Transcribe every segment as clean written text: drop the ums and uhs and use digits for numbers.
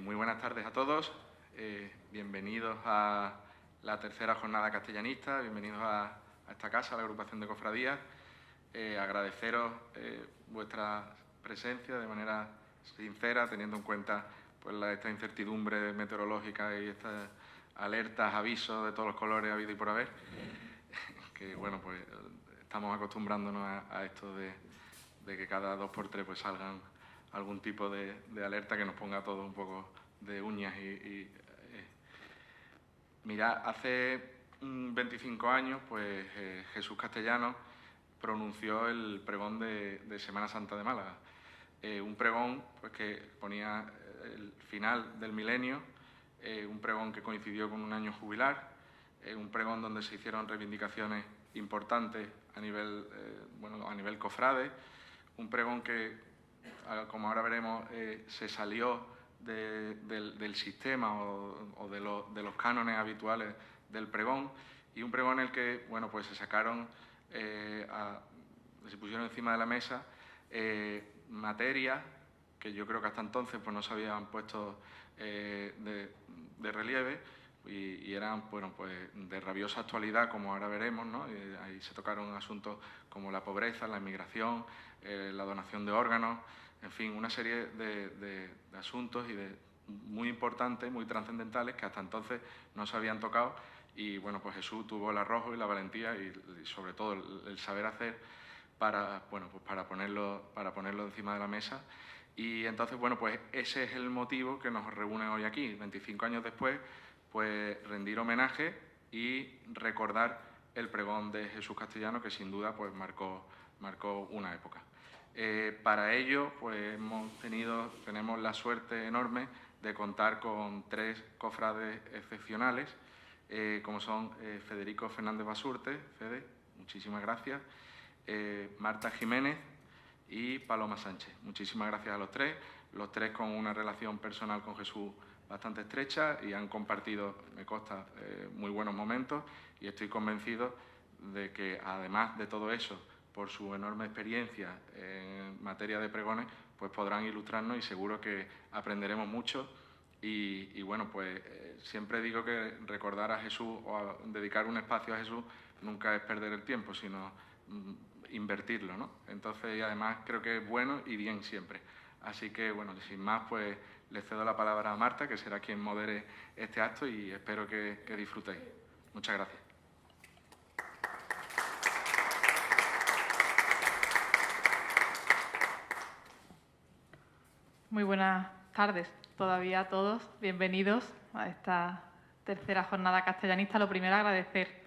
Muy buenas tardes a todos. Bienvenidos a la tercera jornada castellanista, bienvenidos a esta casa, a la agrupación de cofradías. Agradeceros vuestra presencia de manera sincera, teniendo en cuenta pues, esta incertidumbre meteorológica y estas alertas, avisos de todos los colores habido y por haber, que bueno, pues estamos acostumbrándonos a esto de que cada 2 por 3 pues salgan algún tipo de alerta que nos ponga a todos un poco de uñas. Mirad, hace 25 años pues Jesús Castellano pronunció el pregón de Semana Santa de Málaga. Un pregón pues, que ponía el final del milenio, un pregón que coincidió con un año jubilar, un pregón donde se hicieron reivindicaciones importantes a nivel cofrade, un pregón que, como ahora veremos, se salió del sistema o de los cánones habituales del pregón, y un pregón en el que bueno, pues se sacaron, se pusieron encima de la mesa materias que yo creo que hasta entonces pues, no se habían puesto de relieve y eran bueno, pues, de rabiosa actualidad, como ahora veremos, ¿no? Ahí se tocaron asuntos como la pobreza, la inmigración, la donación de órganos, en fin, una serie de asuntos muy importantes, muy trascendentales, que hasta entonces no se habían tocado. Y bueno, pues Jesús tuvo el arrojo y la valentía y sobre todo el saber hacer para ponerlo encima de la mesa. Y entonces, bueno, pues ese es el motivo que nos reúne hoy aquí, 25 años después, pues rendir homenaje y recordar el pregón de Jesús Castellano, que sin duda pues marcó una época. Para ello, pues tenemos la suerte enorme de contar con 3 cofrades excepcionales, como son Federico Fernández Basurte, Fede, muchísimas gracias, Marta Jiménez y Paloma Sánchez. Muchísimas gracias a los 3 con una relación personal con Jesús bastante estrecha y han compartido, me consta, muy buenos momentos, y estoy convencido de que, además de todo eso, por su enorme experiencia en materia de pregones, pues podrán ilustrarnos y seguro que aprenderemos mucho. Y bueno, pues siempre digo que recordar a Jesús o dedicar un espacio a Jesús nunca es perder el tiempo, sino invertirlo, ¿no? Entonces, y además creo que es bueno y bien siempre. Así que, bueno, sin más, pues le cedo la palabra a Marta, que será quien modere este acto, y espero que disfrutéis. Muchas gracias. Muy buenas tardes todavía a todos. Bienvenidos a esta tercera jornada castellanista. Lo primero, agradecer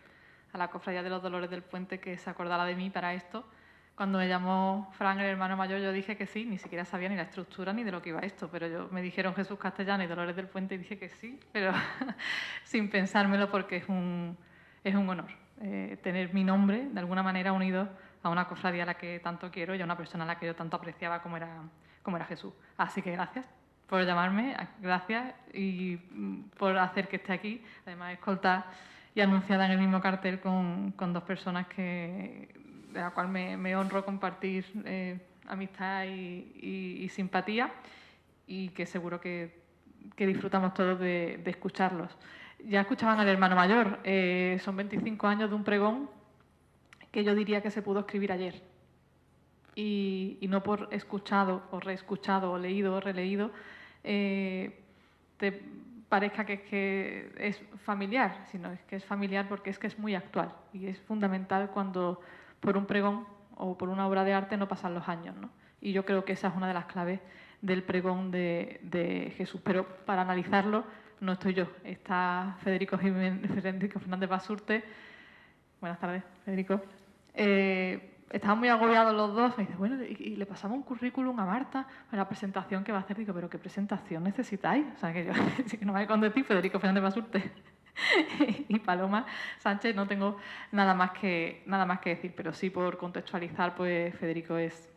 a la Cofradía de los Dolores del Puente que se acordara de mí para esto. Cuando me llamó Fran, el hermano mayor, yo dije que sí, ni siquiera sabía ni la estructura ni de lo que iba esto, pero me dijeron Jesús Castellano y Dolores del Puente y dije que sí, pero sin pensármelo, porque es un honor tener mi nombre de alguna manera unido a una cofradía a la que tanto quiero y a una persona a la que yo tanto apreciaba como era Jesús. Así que gracias por llamarme, gracias y por hacer que esté aquí, además escoltada y anunciada en el mismo cartel con 2 personas de la cual me honro compartir amistad y simpatía, y que seguro que disfrutamos todos de escucharlos. Ya escuchaban al hermano mayor, son 25 años de un pregón que yo diría que se pudo escribir ayer. Y no por escuchado o reescuchado o leído o releído te parezca que es familiar, sino que es familiar porque es que es muy actual y es fundamental cuando por un pregón o por una obra de arte no pasan los años, ¿no? Y yo creo que esa es una de las claves del pregón de Jesús. Pero para analizarlo no estoy yo, está Federico Fernández Basurte. Buenas tardes, Federico. Estaban muy agobiados los dos. Me dice, bueno, y le pasamos un currículum a Marta para la presentación que va a hacer. Digo, ¿pero qué presentación necesitáis? O sea, que yo no me contesté, Federico Fernández Basurte y Paloma Sánchez, no tengo nada más que decir, pero sí por contextualizar, pues Federico es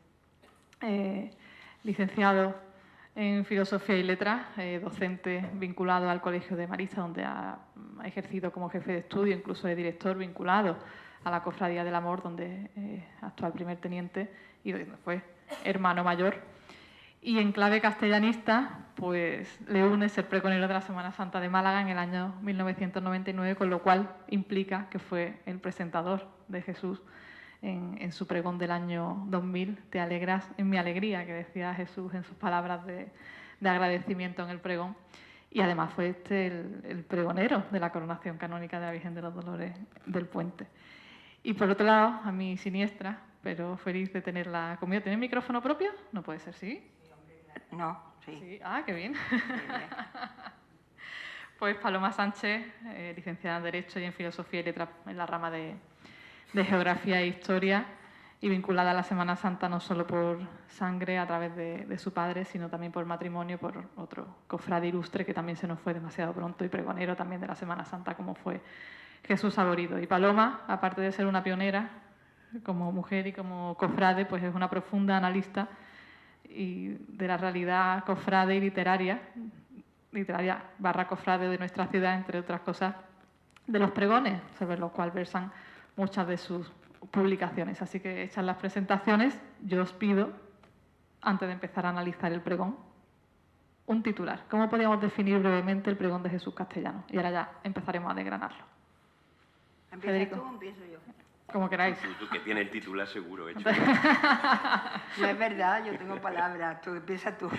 licenciado en Filosofía y Letras, docente vinculado al Colegio de Marista, donde ha ejercido como jefe de estudio, incluso de director vinculado a la Cofradía del Amor, donde actual primer teniente y donde fue hermano mayor. Y en clave castellanista, pues le une ser pregonero de la Semana Santa de Málaga en el año 1999, con lo cual implica que fue el presentador de Jesús en su pregón del año 2000, Te alegras en mi alegría, que decía Jesús en sus palabras de agradecimiento en el pregón. Y además fue el pregonero de la coronación canónica de la Virgen de los Dolores del Puente. Y por otro lado, a mi siniestra, pero feliz de tenerla conmigo. ¿Tiene micrófono propio? No puede ser, ¿sí? No, sí. Sí. Ah, qué bien. Sí, bien. Pues Paloma Sánchez, licenciada en Derecho y en Filosofía y Letras en la rama de Geografía e Historia, y vinculada a la Semana Santa no solo por sangre a través de su padre, sino también por matrimonio, por otro cofrade ilustre que también se nos fue demasiado pronto y pregonero también de la Semana Santa, como fue Jesús Saborido. Y Paloma, aparte de ser una pionera como mujer y como cofrade, pues es una profunda analista y de la realidad cofrade y literaria / cofrade de nuestra ciudad, entre otras cosas, de los pregones, sobre los cuales versan muchas de sus publicaciones. Así que, hechas las presentaciones, yo os pido, antes de empezar a analizar el pregón, un titular. ¿Cómo podríamos definir brevemente el pregón de Jesús Castellano? Y ahora ya empezaremos a desgranarlo. ¿Empiezas Federico. tú o empiezo yo? Como queráis. Tú que tienes el titular seguro hecho. No es verdad, yo tengo palabras. Tú empieza tú.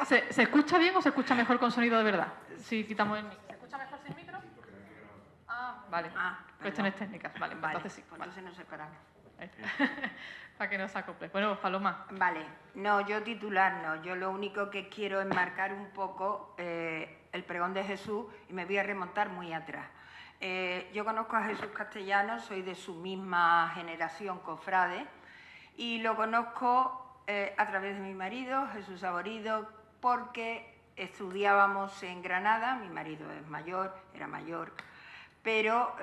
¿Se escucha bien o se escucha mejor con sonido de verdad? Si quitamos el micro. ¿Se escucha mejor sin micro? Ah, vale. Cuestiones técnicas. Vale, Vale, entonces sí. pues Vale. entonces nos separamos. Para que no se acople. Bueno, Paloma. Vale, no, yo titular no. Yo lo único que quiero es marcar un poco el pregón de Jesús y me voy a remontar muy atrás. Yo conozco a Jesús Castellano, soy de su misma generación cofrade y lo conozco a través de mi marido, Jesús Saborido, porque estudiábamos en Granada. Mi marido es mayor, era mayor, pero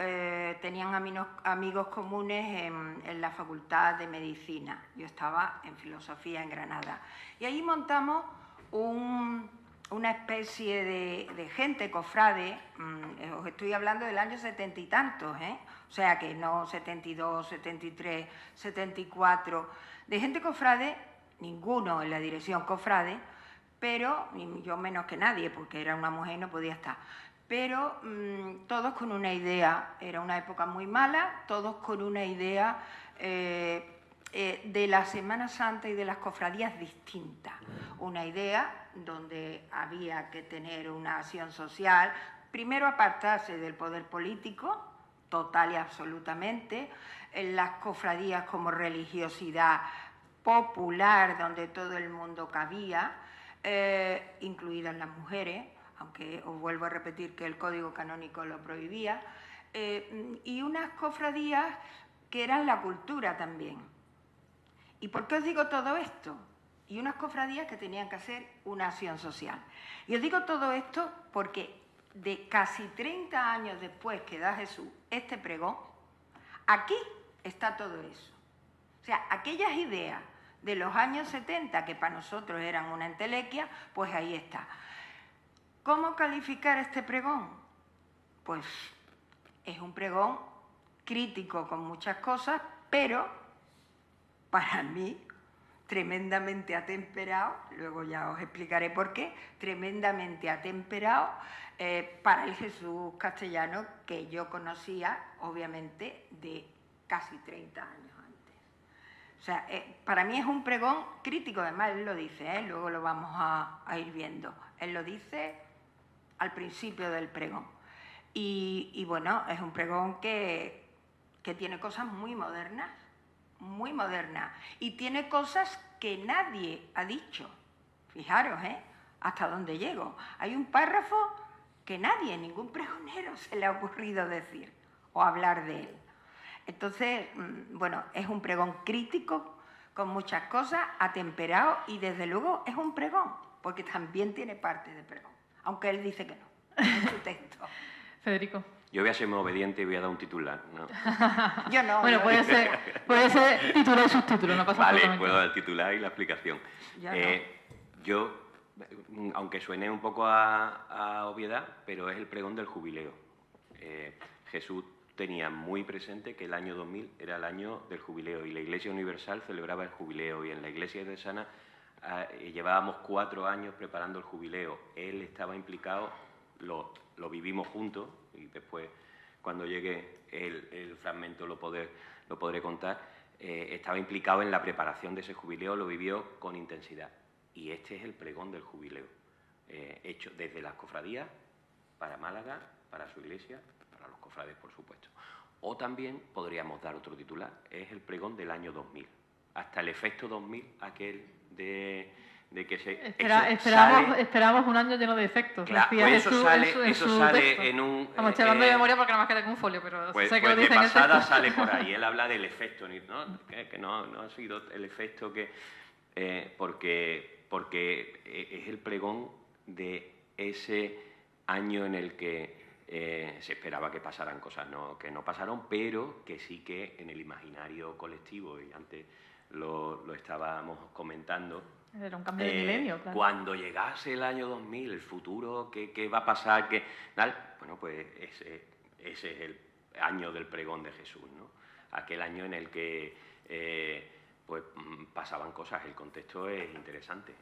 tenían amigos comunes en la Facultad de Medicina. Yo estaba en Filosofía en Granada. Y allí montamos una especie de gente cofrade, os estoy hablando del año 70 y tantos, o sea que no 72, 73, 74, de gente cofrade, ninguno en la dirección cofrade, pero, ni yo menos que nadie, porque era una mujer y no podía estar, pero todos con una idea. Era una época muy mala, todos con una idea de la Semana Santa y de las cofradías distintas. Una idea donde había que tener una acción social, primero apartarse del poder político, total y absolutamente, en las cofradías como religiosidad popular, donde todo el mundo cabía, incluidas las mujeres, aunque os vuelvo a repetir que el Código Canónico lo prohibía, y unas cofradías que eran la cultura también. ¿Y por qué os digo todo esto? Y unas cofradías que tenían que hacer una acción social. Y os digo todo esto porque de casi 30 años después que da Jesús este pregón, aquí está todo eso. O sea, aquellas ideas de los años 70 que para nosotros eran una entelequia, pues ahí está. ¿Cómo calificar este pregón? Pues es un pregón crítico con muchas cosas, pero para mí tremendamente atemperado, luego ya os explicaré por qué, tremendamente atemperado para el Jesús Castellano que yo conocía, obviamente, de casi 30 años antes. O sea, para mí es un pregón crítico, además él lo dice, luego lo vamos a ir viendo. Él lo dice al principio del pregón. Y bueno, es un pregón que tiene cosas muy modernas, y tiene cosas que nadie ha dicho. Fijaros, hasta dónde llego. Hay un párrafo que nadie, ningún pregonero se le ha ocurrido decir o hablar de él. Entonces, bueno, es un pregón crítico con muchas cosas, atemperado, y desde luego es un pregón, porque también tiene parte de pregón, aunque él dice que no, en su texto. Federico. Yo voy a ser muy obediente y voy a dar un titular, ¿no? Yo no. Bueno, puede ser título y subtítulo, no pasa nada. Vale, puedo dar el titular y la explicación. Yo Aunque suene un poco a obviedad, pero es el pregón del jubileo. Jesús tenía muy presente que el año 2000 era el año del jubileo y la Iglesia Universal celebraba el jubileo, y en la Iglesia diocesana llevábamos 4 años preparando el jubileo. Él estaba implicado, lo vivimos juntos y después, cuando llegue el fragmento, lo podré contar. Estaba implicado en la preparación de ese jubileo, lo vivió con intensidad. Y este es el pregón del jubileo, hecho desde las cofradías, para Málaga, para su iglesia, para los cofrades, por supuesto. O también podríamos dar otro titular, es el pregón del año 2000. Hasta el efecto 2000, aquel de que se... Esperamos un año lleno de efectos. Claro, pues eso sale en un... Vamos, estoy hablando de memoria porque nada más queda con un folio, pero pues, sé que lo de dicen en el pasada texto. sale por ahí. Él habla del efecto, ¿no? Que no ha sido el efecto que... porque es el pregón de ese año en el que se esperaba que pasaran cosas que no pasaron, pero que sí que en el imaginario colectivo, y antes lo estábamos comentando, era un cambio de milenio, claro. Cuando llegase el año 2000, el futuro, ¿qué va a pasar? Bueno, pues ese es el año del pregón de Jesús, ¿no? Aquel año en el que pues pasaban cosas. El contexto es interesante.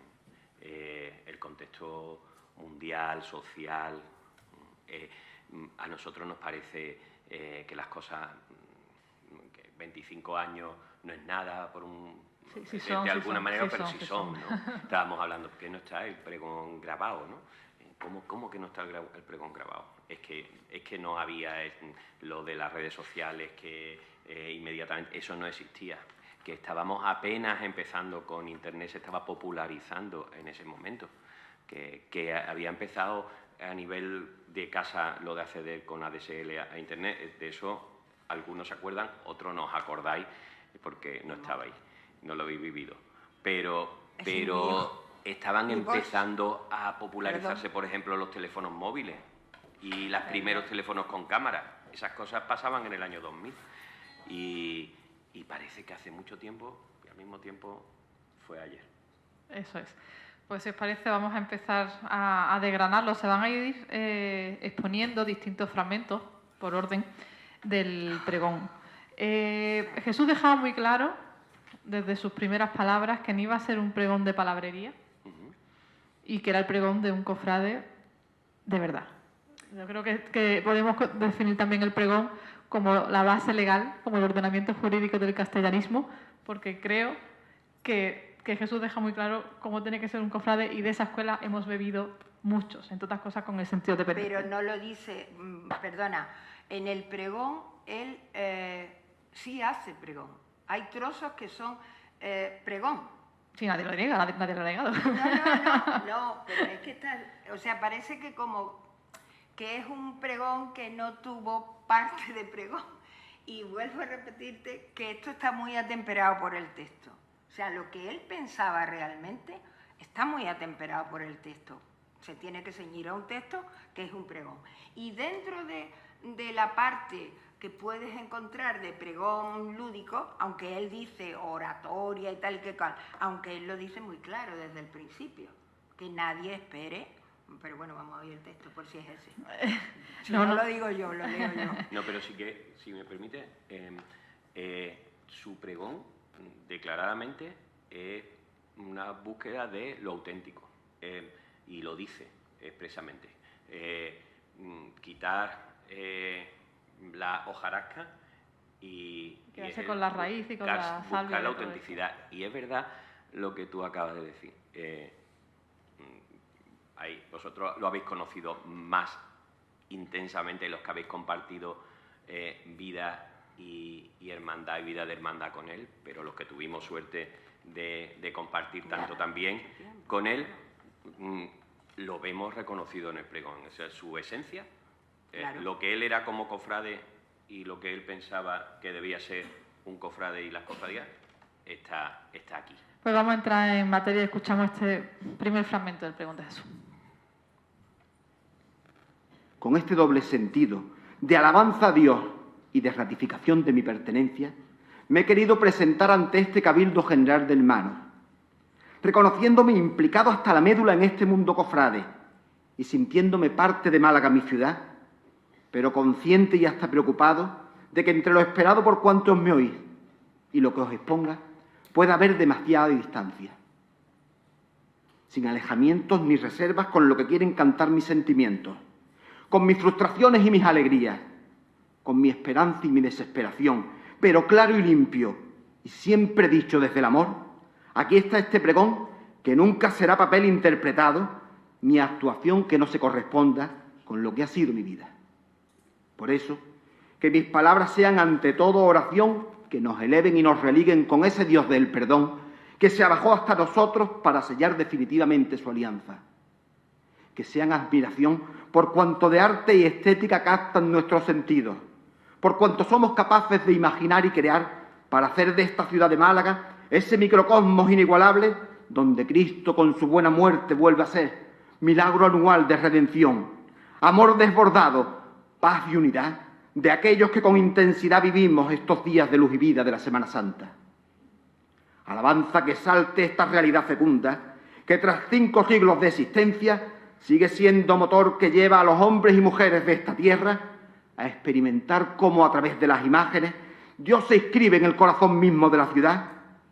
El contexto mundial, social. A nosotros nos parece que las cosas, que 25 años no es nada por un... de alguna manera, pero sí son, ¿no? Estábamos hablando, que no está el pregón grabado, ¿no? ¿Cómo que no está el pregón grabado? Es que no había lo de las redes sociales, que inmediatamente eso no existía, que estábamos apenas empezando con Internet, se estaba popularizando en ese momento, que había empezado a nivel de casa lo de acceder con ADSL a Internet. De eso algunos se acuerdan, otros no os acordáis porque no estabais. No lo habéis vivido, pero estaban empezando a popularizarse, por ejemplo, los teléfonos móviles y los primeros teléfonos con cámara. Esas cosas pasaban en el año 2000 y parece que hace mucho tiempo y al mismo tiempo fue ayer. Eso es. Pues si os parece vamos a empezar a desgranarlo. Se van a ir exponiendo distintos fragmentos por orden del pregón. Jesús dejaba muy claro desde sus primeras palabras que no iba a ser un pregón de palabrería y que era el pregón de un cofrade de verdad. Yo creo que podemos definir también el pregón como la base legal, como el ordenamiento jurídico del castellanismo, porque creo que Jesús deja muy claro cómo tiene que ser un cofrade y de esa escuela hemos bebido muchos, entre otras cosas con el sentido de penitencia. Pero no lo dice, perdona, en el pregón él sí hace pregón. Hay trozos que son pregón. Sí, nadie lo niega, nadie lo ha negado. No, pero es que está, o sea, parece que como que es un pregón que no tuvo parte de pregón. Y vuelvo a repetirte que esto está muy atemperado por el texto. O sea, lo que él pensaba realmente está muy atemperado por el texto. Se tiene que ceñir a un texto que es un pregón. Y dentro de la parte que puedes encontrar de pregón lúdico, aunque él dice oratoria y tal y que tal, aunque él lo dice muy claro desde el principio, que nadie espere, pero bueno, vamos a oír el texto por si es ese. Si no lo digo yo, lo leo yo. No, pero sí que, si me permite, su pregón declaradamente es una búsqueda de lo auténtico, y lo dice expresamente. Quitar la hojarasca y quedarse con la raíz y con la salvia. Buscar la autenticidad. Y es verdad lo que tú acabas de decir. Vosotros lo habéis conocido más intensamente, los que habéis compartido vida y hermandad y vida de hermandad con él, pero los que tuvimos suerte de compartir tanto también con él, lo vemos reconocido en el pregón. O sea, su esencia, claro. Lo que él era como cofrade y lo que él pensaba que debía ser un cofrade y las cofradías, está aquí. Pues vamos a entrar en materia y escuchamos este primer fragmento del pregón de Jesús. Con este doble sentido de alabanza a Dios y de ratificación de mi pertenencia, me he querido presentar ante este Cabildo General del Mano, reconociéndome implicado hasta la médula en este mundo cofrade y sintiéndome parte de Málaga, mi ciudad, pero consciente y hasta preocupado de que entre lo esperado por cuantos me oís y lo que os exponga pueda haber demasiada distancia. sin alejamientos ni reservas con lo que quieren cantar mis sentimientos, con mis frustraciones y mis alegrías, con mi esperanza y mi desesperación, pero claro y limpio, y siempre dicho desde el amor. Aquí está este pregón que nunca será papel interpretado, ni actuación que no se corresponda con lo que ha sido mi vida. Por eso, que mis palabras sean ante todo oración, que nos eleven y nos religuen con ese Dios del perdón que se abajó hasta nosotros para sellar definitivamente su alianza. Que sean admiración por cuanto de arte y estética captan nuestros sentidos, por cuanto somos capaces de imaginar y crear para hacer de esta ciudad de Málaga ese microcosmos inigualable donde Cristo con su buena muerte vuelve a ser milagro anual de redención, amor desbordado, paz y unidad de aquellos que con intensidad vivimos estos días de luz y vida de la Semana Santa. Alabanza que salte esta realidad fecunda, que tras 5 siglos de existencia sigue siendo motor que lleva a los hombres y mujeres de esta tierra a experimentar cómo a través de las imágenes Dios se inscribe en el corazón mismo de la ciudad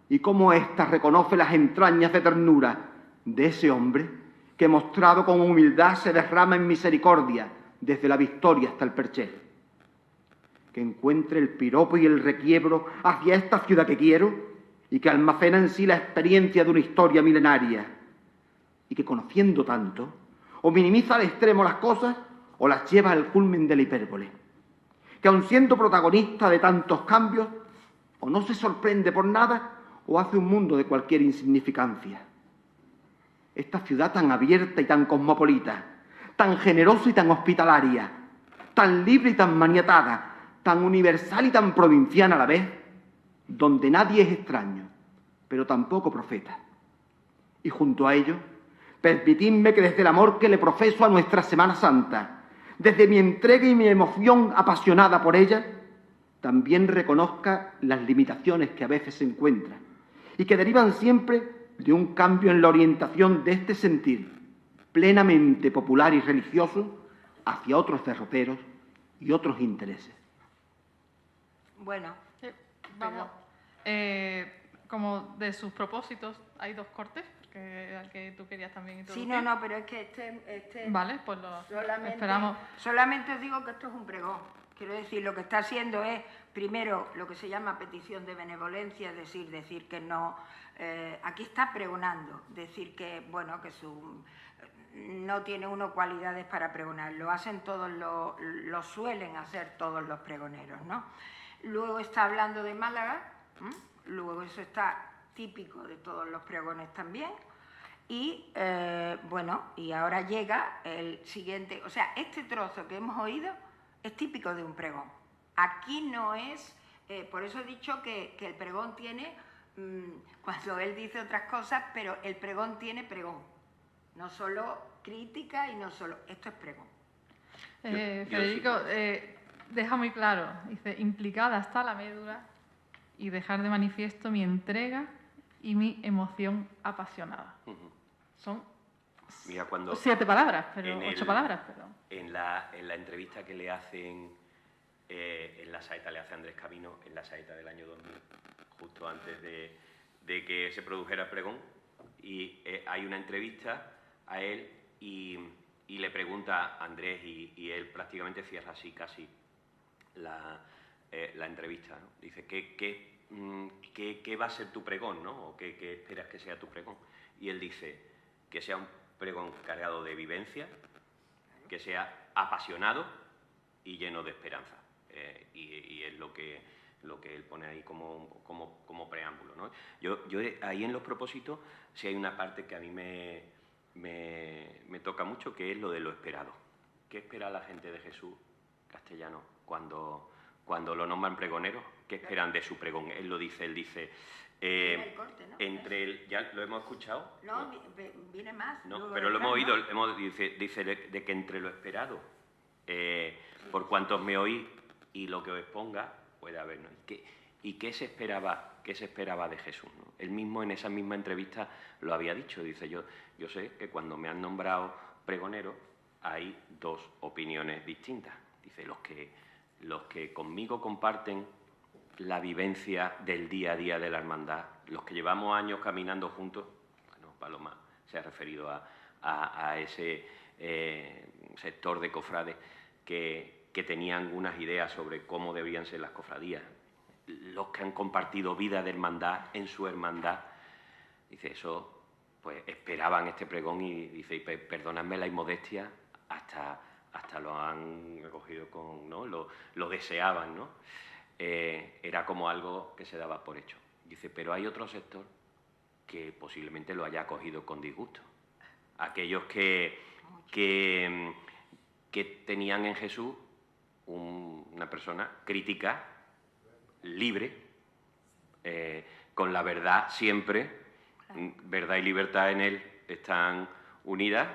y cómo ésta reconoce las entrañas de ternura de ese hombre que mostrado con humildad se derrama en misericordia desde la Victoria hasta el Percher. Que encuentre el piropo y el requiebro hacia esta ciudad que quiero y que almacena en sí la experiencia de una historia milenaria y que conociendo tanto o minimiza al extremo las cosas o las lleva al culmen de la hipérbole. Que aun siendo protagonista de tantos cambios o no se sorprende por nada o hace un mundo de cualquier insignificancia. Esta ciudad tan abierta y tan cosmopolita, tan generosa y tan hospitalaria, tan libre y tan maniatada, tan universal y tan provinciana a la vez, donde nadie es extraño, pero tampoco profeta. Y junto a ello, permitidme que desde el amor que le profeso a nuestra Semana Santa, desde mi entrega y mi emoción apasionada por ella, también reconozca las limitaciones que a veces se encuentran y que derivan siempre de un cambio en la orientación de este sentir plenamente popular y religioso hacia otros derroteros y otros intereses. Bueno, Vamos, como de sus propósitos hay 2 cortes, al que tú querías también introducir. sí, no, pero es que este Vale, pues lo solamente, esperamos. solamente os digo que esto es un pregón. Quiero decir, lo que está haciendo es, primero, lo que se llama petición de benevolencia, es decir que no, aquí está pregonando, decir que, bueno, que no tiene uno cualidades para pregonar, lo hacen todos, lo suelen hacer todos los pregoneros, ¿no? Luego está hablando de Málaga, luego eso está típico de todos los pregones también, y bueno, y ahora llega el siguiente, o sea, este trozo que hemos oído es típico de un pregón. Aquí no es, por eso he dicho que el pregón tiene, cuando él dice otras cosas, pero el pregón tiene pregón, no solo crítica y no solo, esto es pregón. Federico, deja muy claro, dice, implicada está la médula y dejar de manifiesto mi entrega y mi emoción apasionada. Son Mira, cuando 7 palabras, pero 8 palabras, perdón. En la entrevista que le hacen en La Saeta, le hace Andrés Camino, en La Saeta del año 2000, justo antes de que se produjera el pregón, y hay una entrevista a él y le pregunta a Andrés y él prácticamente cierra así casi la entrevista, ¿no? Dice, ¿qué va a ser tu pregón, ¿no? ¿O qué esperas que sea tu pregón? Y él dice que sea un pregón cargado de vivencia, que sea apasionado y lleno de esperanza. Y es lo que él pone ahí como preámbulo, ¿no? Yo ahí en los propósitos sí hay una parte que a mí me toca mucho, que es lo de lo esperado. ¿Qué espera la gente de Jesús castellano cuando lo nombran pregonero? ¿Qué esperan de su pregón? Él dice... el corte, ¿no? ¿Ya lo hemos escuchado? No, viene más. No, pero lo hemos oído, dice de que entre lo esperado, por cuantos me oís y lo que os exponga, puede haber, ¿no? ¿Y qué se esperaba de Jesús, ¿no? Él mismo en esa misma entrevista lo había dicho, dice, yo sé que cuando me han nombrado pregonero hay 2 opiniones distintas. Dice, los que conmigo comparten la vivencia del día a día de la hermandad, los que llevamos años caminando juntos, bueno, Paloma, se ha referido a ese sector de cofrades que tenían unas ideas sobre cómo deberían ser las cofradías. Los que han compartido vida de hermandad en su hermandad, dice, eso, pues esperaban este pregón y dice, perdonadme la inmodestia, hasta lo han recogido con, ¿no? Lo deseaban, ¿no? Era como algo que se daba por hecho. Dice, pero hay otro sector que posiblemente lo haya acogido con disgusto. Aquellos que tenían en Jesús una persona crítica, libre, con la verdad siempre, verdad y libertad en él están unidas,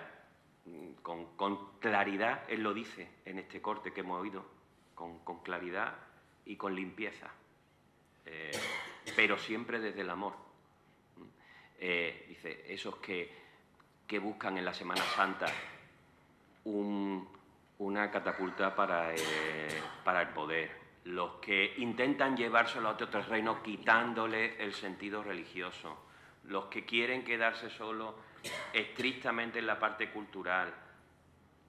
con claridad, él lo dice en este corte que hemos oído, con claridad y con limpieza, pero siempre desde el amor. Dice, esos que buscan en la Semana Santa una catapulta para el poder, los que intentan llevárselo a otro terreno quitándole el sentido religioso, los que quieren quedarse solo estrictamente en la parte cultural,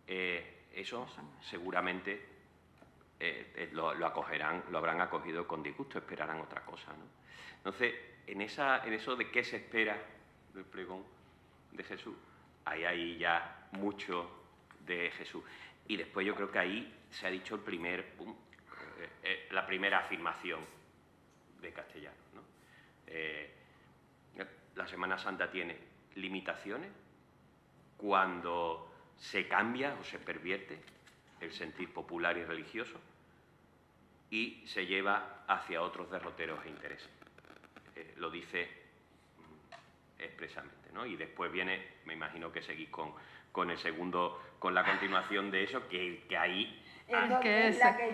eso seguramente lo acogerán, lo habrán acogido con disgusto, esperarán otra cosa, ¿no? Entonces, en eso de qué se espera del pregón de Jesús, hay ya mucho de Jesús. Y después yo creo que ahí se ha dicho la primera afirmación de Castellano, ¿no? La Semana Santa tiene limitaciones cuando se cambia o se pervierte el sentir popular y religioso y se lleva hacia otros derroteros e intereses. Lo dice expresamente, ¿no? Y después viene, me imagino que seguís con el segundo, con la continuación de eso, que ahí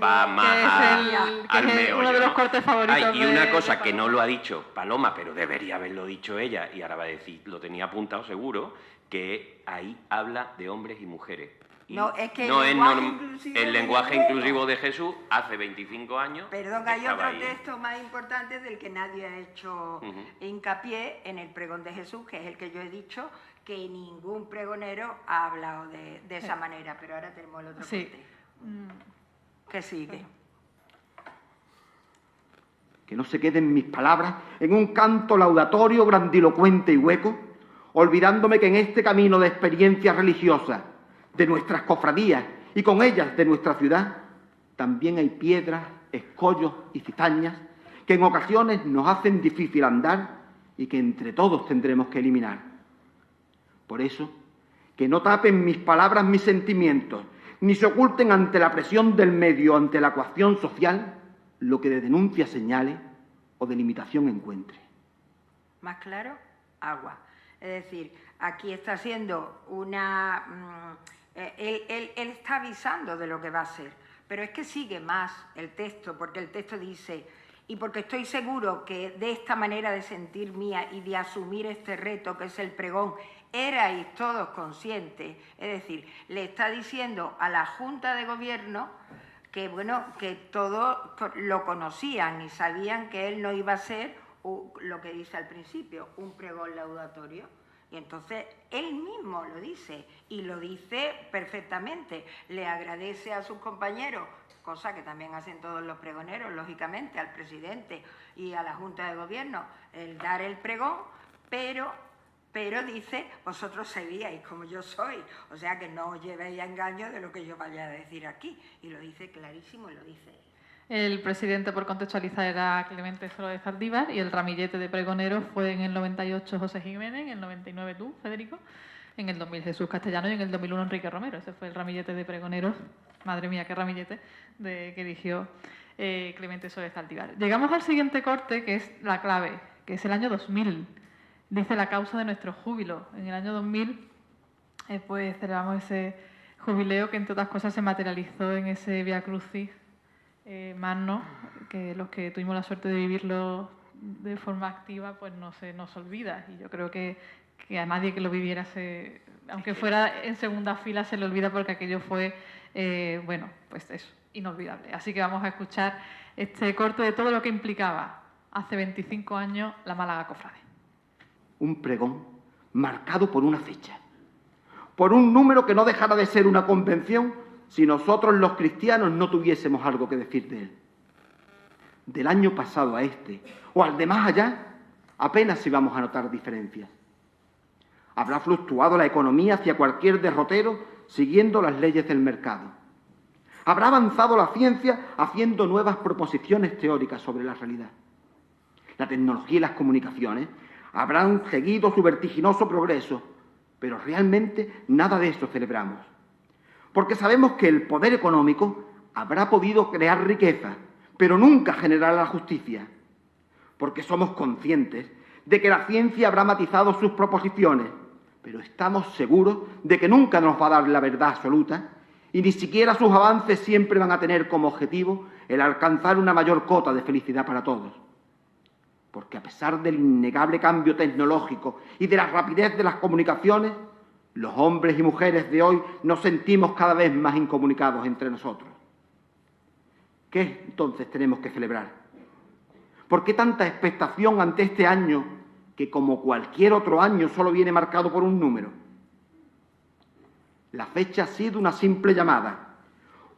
va más al meollo, uno de los ¿no? cortes favoritos. Y una cosa que no lo ha dicho Paloma, pero debería haberlo dicho ella, y ahora va a decir, lo tenía apuntado seguro, que ahí habla de hombres y mujeres. Y no, es que el lenguaje inclusivo de Jesús hace 25 años. Perdón, hay otro texto más importante del que nadie ha hecho hincapié en el pregón de Jesús, que es el que yo he dicho, que ningún pregonero ha hablado de esa manera, pero ahora tenemos el otro corte. ¿Qué sigue? Que no se queden mis palabras en un canto laudatorio, grandilocuente y hueco, olvidándome que en este camino de experiencias religiosas de nuestras cofradías y con ellas de nuestra ciudad, también hay piedras, escollos y cizañas que en ocasiones nos hacen difícil andar y que entre todos tendremos que eliminar. Por eso, que no tapen mis palabras mis sentimientos, ni se oculten ante la presión del medio, ante la coacción social, lo que de denuncia señale o de limitación encuentre. ¿Más claro? Agua. Es decir, aquí está haciendo una... Él está avisando de lo que va a hacer, pero es que sigue más el texto, porque el texto dice, y porque estoy seguro que de esta manera de sentir mía y de asumir este reto que es el pregón, erais todos conscientes, es decir, le está diciendo a la Junta de Gobierno que, bueno, que todos lo conocían y sabían que él no iba a ser lo que dice al principio, un pregón laudatorio. Y entonces él mismo lo dice, y lo dice perfectamente. Le agradece a sus compañeros, cosa que también hacen todos los pregoneros, lógicamente, al presidente y a la Junta de Gobierno, el dar el pregón, pero dice, vosotros sabíais como yo soy, o sea que no os llevéis a engaño de lo que yo vaya a decir aquí. Y lo dice clarísimo y lo dice él. El presidente, por contextualizar, era Clemente Soro de Zaldívar y el ramillete de pregoneros fue en el 98 José Jiménez, en el 99 tú, Federico, en el 2000 Jesús Castellano y en el 2001 Enrique Romero. Ese fue el ramillete de pregoneros, madre mía, qué ramillete, que eligió Clemente Soro de Zaldívar. Llegamos al siguiente corte, que es la clave, que es el año 2000. Dice la causa de nuestro júbilo. En el año 2000 pues celebramos ese jubileo que, entre otras cosas, se materializó en ese Via Crucis magno, que los que tuvimos la suerte de vivirlo de forma activa, pues no se nos olvida. Y yo creo que a nadie que lo viviera, aunque fuera en segunda fila, se le olvida, porque aquello fue, bueno, pues eso, inolvidable. Así que vamos a escuchar este corte de todo lo que implicaba hace 25 años la Málaga Cofrade. Un pregón marcado por una fecha, por un número que no dejara de ser una convención si nosotros los cristianos no tuviésemos algo que decir de él. Del año pasado a este, o al de más allá, apenas íbamos a notar diferencias. Habrá fluctuado la economía hacia cualquier derrotero siguiendo las leyes del mercado. Habrá avanzado la ciencia haciendo nuevas proposiciones teóricas sobre la realidad. La tecnología y las comunicaciones habrán seguido su vertiginoso progreso, pero realmente nada de eso celebramos. Porque sabemos que el poder económico habrá podido crear riqueza, pero nunca generar la justicia. Porque somos conscientes de que la ciencia habrá matizado sus proposiciones, pero estamos seguros de que nunca nos va a dar la verdad absoluta y ni siquiera sus avances siempre van a tener como objetivo el alcanzar una mayor cota de felicidad para todos. Porque a pesar del innegable cambio tecnológico y de la rapidez de las comunicaciones, los hombres y mujeres de hoy nos sentimos cada vez más incomunicados entre nosotros. ¿Qué entonces tenemos que celebrar? ¿Por qué tanta expectación ante este año que, como cualquier otro año, solo viene marcado por un número? La fecha ha sido una simple llamada,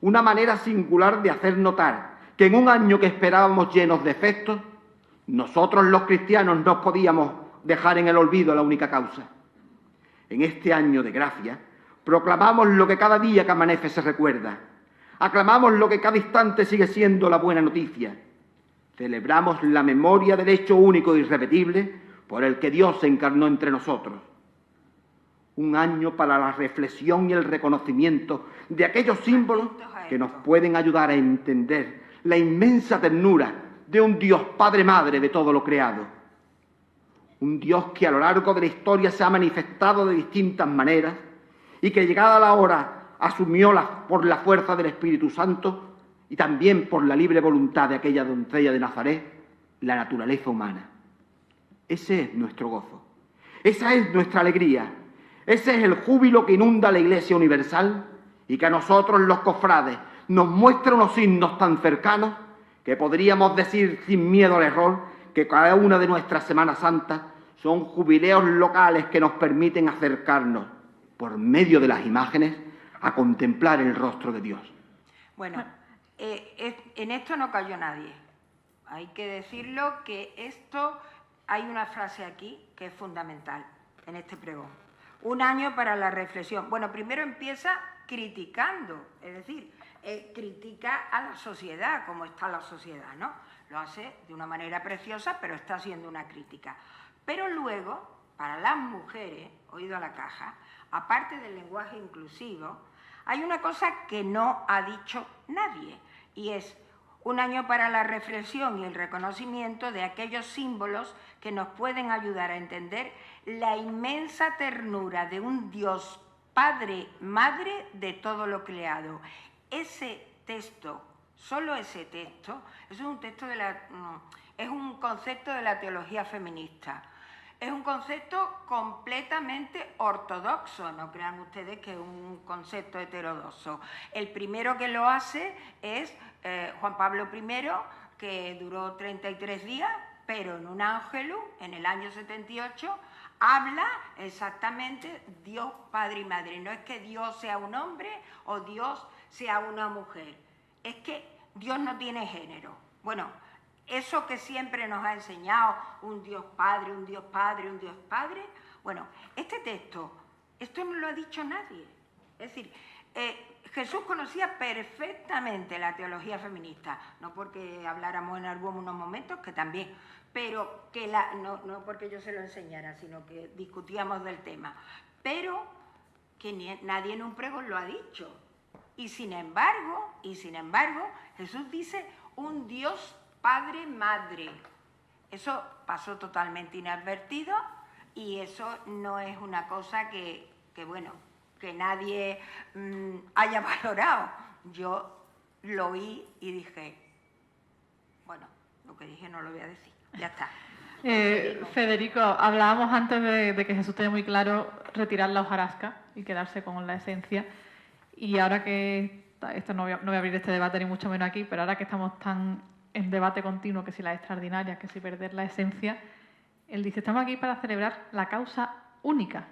una manera singular de hacer notar que en un año que esperábamos llenos de efectos, nosotros los cristianos no podíamos dejar en el olvido la única causa. En este año de gracia, proclamamos lo que cada día que amanece se recuerda, aclamamos lo que cada instante sigue siendo la buena noticia, celebramos la memoria del hecho único e irrepetible por el que Dios se encarnó entre nosotros. Un año para la reflexión y el reconocimiento de aquellos símbolos que nos pueden ayudar a entender la inmensa ternura de un Dios Padre-Madre de todo lo creado. Un Dios que a lo largo de la historia se ha manifestado de distintas maneras y que llegada la hora asumió por la fuerza del Espíritu Santo y también por la libre voluntad de aquella doncella de Nazaret, la naturaleza humana. Ese es nuestro gozo, esa es nuestra alegría, ese es el júbilo que inunda la Iglesia universal y que a nosotros los cofrades nos muestra unos signos tan cercanos que podríamos decir sin miedo al error que cada una de nuestras Semanas Santas son jubileos locales que nos permiten acercarnos, por medio de las imágenes, a contemplar el rostro de Dios. Bueno, en esto no cayó nadie. Hay que decirlo que esto, hay una frase aquí que es fundamental en este pregón. Un año para la reflexión. Bueno, primero empieza criticando, es decir, critica a la sociedad, cómo está la sociedad, ¿no? Lo hace de una manera preciosa, pero está haciendo una crítica. Pero luego, para las mujeres, oído a la caja, aparte del lenguaje inclusivo, hay una cosa que no ha dicho nadie, y es un año para la reflexión y el reconocimiento de aquellos símbolos que nos pueden ayudar a entender la inmensa ternura de un Dios Padre, Madre de todo lo creado. Ese texto, solo ese texto, es un concepto de la teología feminista. Es un concepto completamente ortodoxo, no crean ustedes que es un concepto heterodoxo. El primero que lo hace es Juan Pablo I, que duró 33 días, pero en un Ángelus, en el año 78, habla exactamente Dios Padre y Madre. No es que Dios sea un hombre o Dios sea una mujer, es que Dios no tiene género. Bueno, eso que siempre nos ha enseñado, un Dios Padre, un Dios Padre, un Dios Padre, bueno, este texto, esto no lo ha dicho nadie. Es decir, Jesús conocía perfectamente la teología feminista, no porque habláramos en algunos momentos, que también, pero que no porque yo se lo enseñara, sino que discutíamos del tema, pero que nadie en un pregón lo ha dicho. Y sin embargo, Jesús dice un Dios Padre, Madre. Eso pasó totalmente inadvertido y eso no es una cosa que nadie haya valorado. Yo lo oí y dije, bueno, lo que dije no lo voy a decir, ya está. Federico, hablábamos antes de que Jesús tenía muy claro retirar la hojarasca y quedarse con la esencia. Y ahora que, esto no voy a abrir este debate ni mucho menos aquí, pero ahora que estamos tan en debate continuo, que si las extraordinarias, que si perder la esencia, él dice, estamos aquí para celebrar la causa única.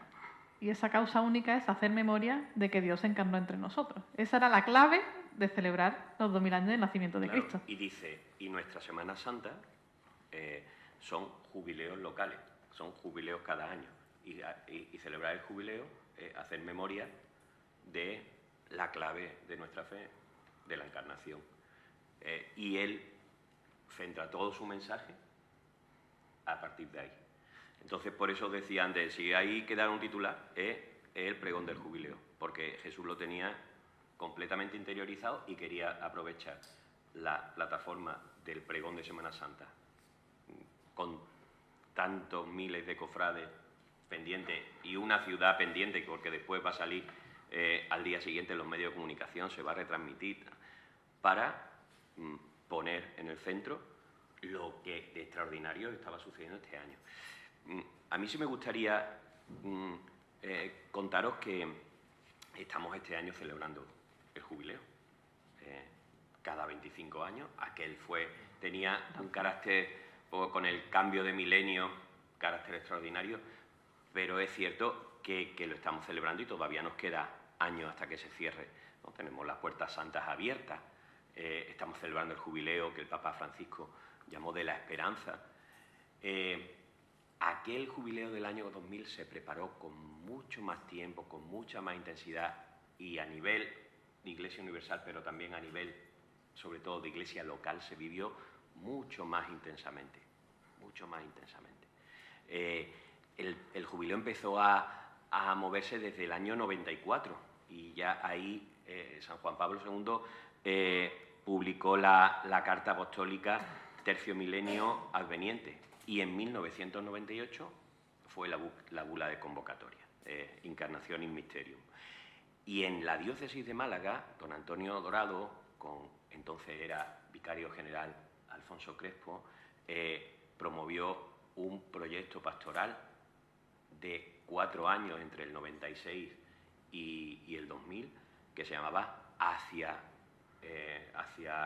Y esa causa única es hacer memoria de que Dios se encarnó entre nosotros. Esa era la clave de celebrar los 2000 años del nacimiento de Cristo. Y dice, y nuestra Semana Santa son jubileos locales, son jubileos cada año. Y celebrar el jubileo es hacer memoria de la clave de nuestra fe, de la encarnación. Y él centra todo su mensaje a partir de ahí. Entonces, por eso decía antes, si hay que dar un titular, es el pregón del jubileo, porque Jesús lo tenía completamente interiorizado y quería aprovechar la plataforma del pregón de Semana Santa, con tantos miles de cofrades pendientes y una ciudad pendiente, porque después va a salir al día siguiente en los medios de comunicación, se va a retransmitir, para poner en el centro lo que de extraordinario estaba sucediendo este año. A mí sí me gustaría contaros que estamos este año celebrando el jubileo. Cada 25 años, aquel tenía un carácter, con el cambio de milenio, carácter extraordinario, pero es cierto que lo estamos celebrando y todavía nos queda años hasta que se cierre, ¿no? Tenemos las puertas santas abiertas, estamos celebrando el jubileo que el Papa Francisco llamó de la esperanza. Aquel jubileo del año 2000 se preparó con mucho más tiempo, con mucha más intensidad, y a nivel de Iglesia Universal, pero también a nivel, sobre todo, de Iglesia local, se vivió mucho más intensamente, mucho más intensamente. El jubileo empezó a moverse desde el año 94, y ya ahí San Juan Pablo II publicó la Carta Apostólica Tercio Milenio Adveniente, y en 1998 fue la bula de convocatoria, Incarnationis Mysterium. Y en la diócesis de Málaga, don Antonio Dorado, entonces era vicario general Alfonso Crespo, promovió un proyecto pastoral de 4 años entre el 96 y el 2000, que se llamaba Hacia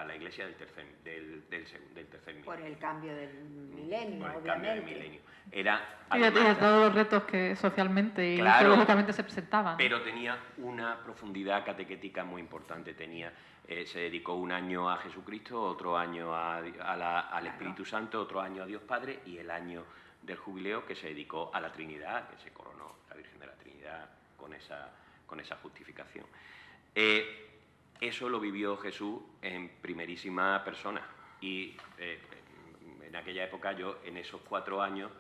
la Iglesia del tercer milenio. Por el cambio del milenio, Por el obviamente. cambio del milenio. Era, Y de todos los retos que socialmente y teológicamente se presentaban. Pero tenía una profundidad catequética muy importante. Se dedicó un año a Jesucristo, otro año al Espíritu Santo, otro año a Dios Padre, y el año del jubileo que se dedicó a la Trinidad, que se coronó la Virgen de la Trinidad con esa justificación. Eso lo vivió Jesús en primerísima persona, y en aquella época yo, en esos 4 años,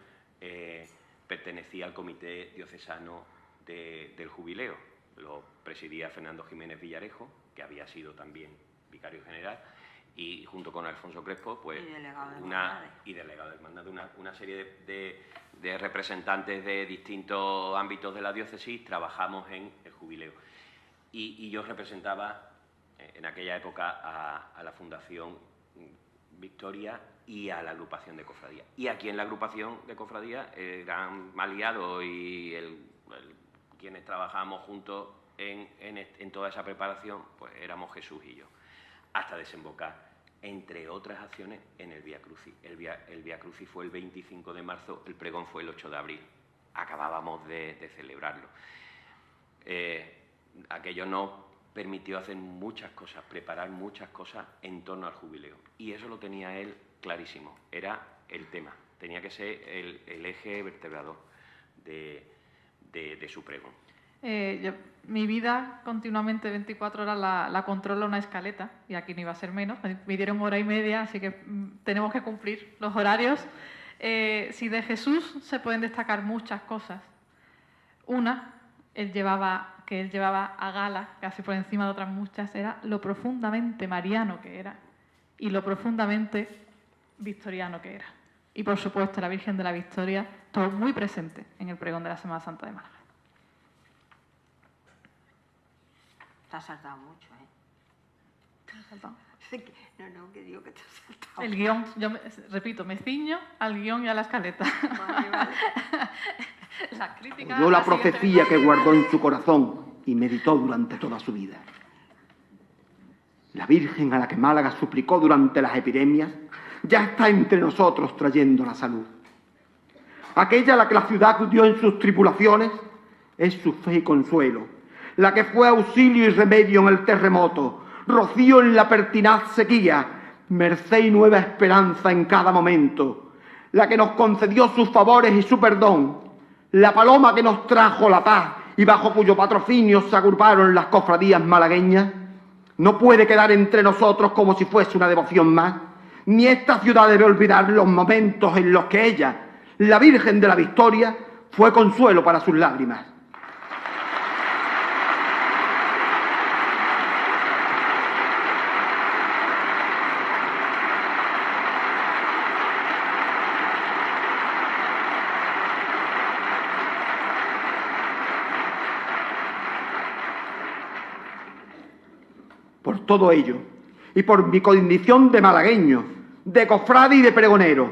pertenecía al Comité Diocesano del Jubileo. Lo presidía Fernando Jiménez Villarejo, que había sido también vicario general, y junto con Alfonso Crespo, pues, y delegado de hermandad, una serie de representantes de distintos ámbitos de la diócesis trabajamos en el jubileo. Y yo representaba en aquella época a la Fundación Victoria y a la agrupación de cofradía. Y aquí en la agrupación de cofradía, el gran aliado y quienes trabajamos juntos en toda esa preparación, pues éramos Jesús y yo, hasta desembocar, entre otras acciones, en el Vía Crucis. El Vía Crucis fue el 25 de marzo, el pregón fue el 8 de abril. Acabábamos de celebrarlo. Aquello nos permitió hacer muchas cosas, preparar muchas cosas en torno al jubileo. Y eso lo tenía él clarísimo, era el tema, tenía que ser el eje vertebrador de su pregón. Mi vida continuamente 24 horas la controla una escaleta, y aquí no iba a ser menos. Me dieron 1 hora y media, así que tenemos que cumplir los horarios. Si de Jesús se pueden destacar muchas cosas. Una, él llevaba a gala, casi por encima de otras muchas, era lo profundamente mariano que era y lo profundamente victoriano que era. Y por supuesto la Virgen de la Victoria, todo muy presente en el pregón de la Semana Santa de Málaga. Te has saltado mucho, ¿eh? ¿Te has saltado? No, que digo que te has saltado. El guión, repito, me ciño al guión y a la escaleta. Vale. Las críticas... Oyó la profecía que guardó en su corazón y meditó durante toda su vida. La Virgen a la que Málaga suplicó durante las epidemias ya está entre nosotros trayendo la salud. aquella a la que la ciudad acudió en sus tribulaciones, es su fe y consuelo, la que fue auxilio y remedio en el terremoto, rocío en la pertinaz sequía, merced y nueva esperanza en cada momento, la que nos concedió sus favores y su perdón, la paloma que nos trajo la paz y bajo cuyo patrocinio se agruparon las cofradías malagueñas, no puede quedar entre nosotros como si fuese una devoción más, ni esta ciudad debe olvidar los momentos en los que ella, la Virgen de la Victoria, fue consuelo para sus lágrimas. Por todo ello, y por mi condición de malagueño, de cofrade y de pregonero,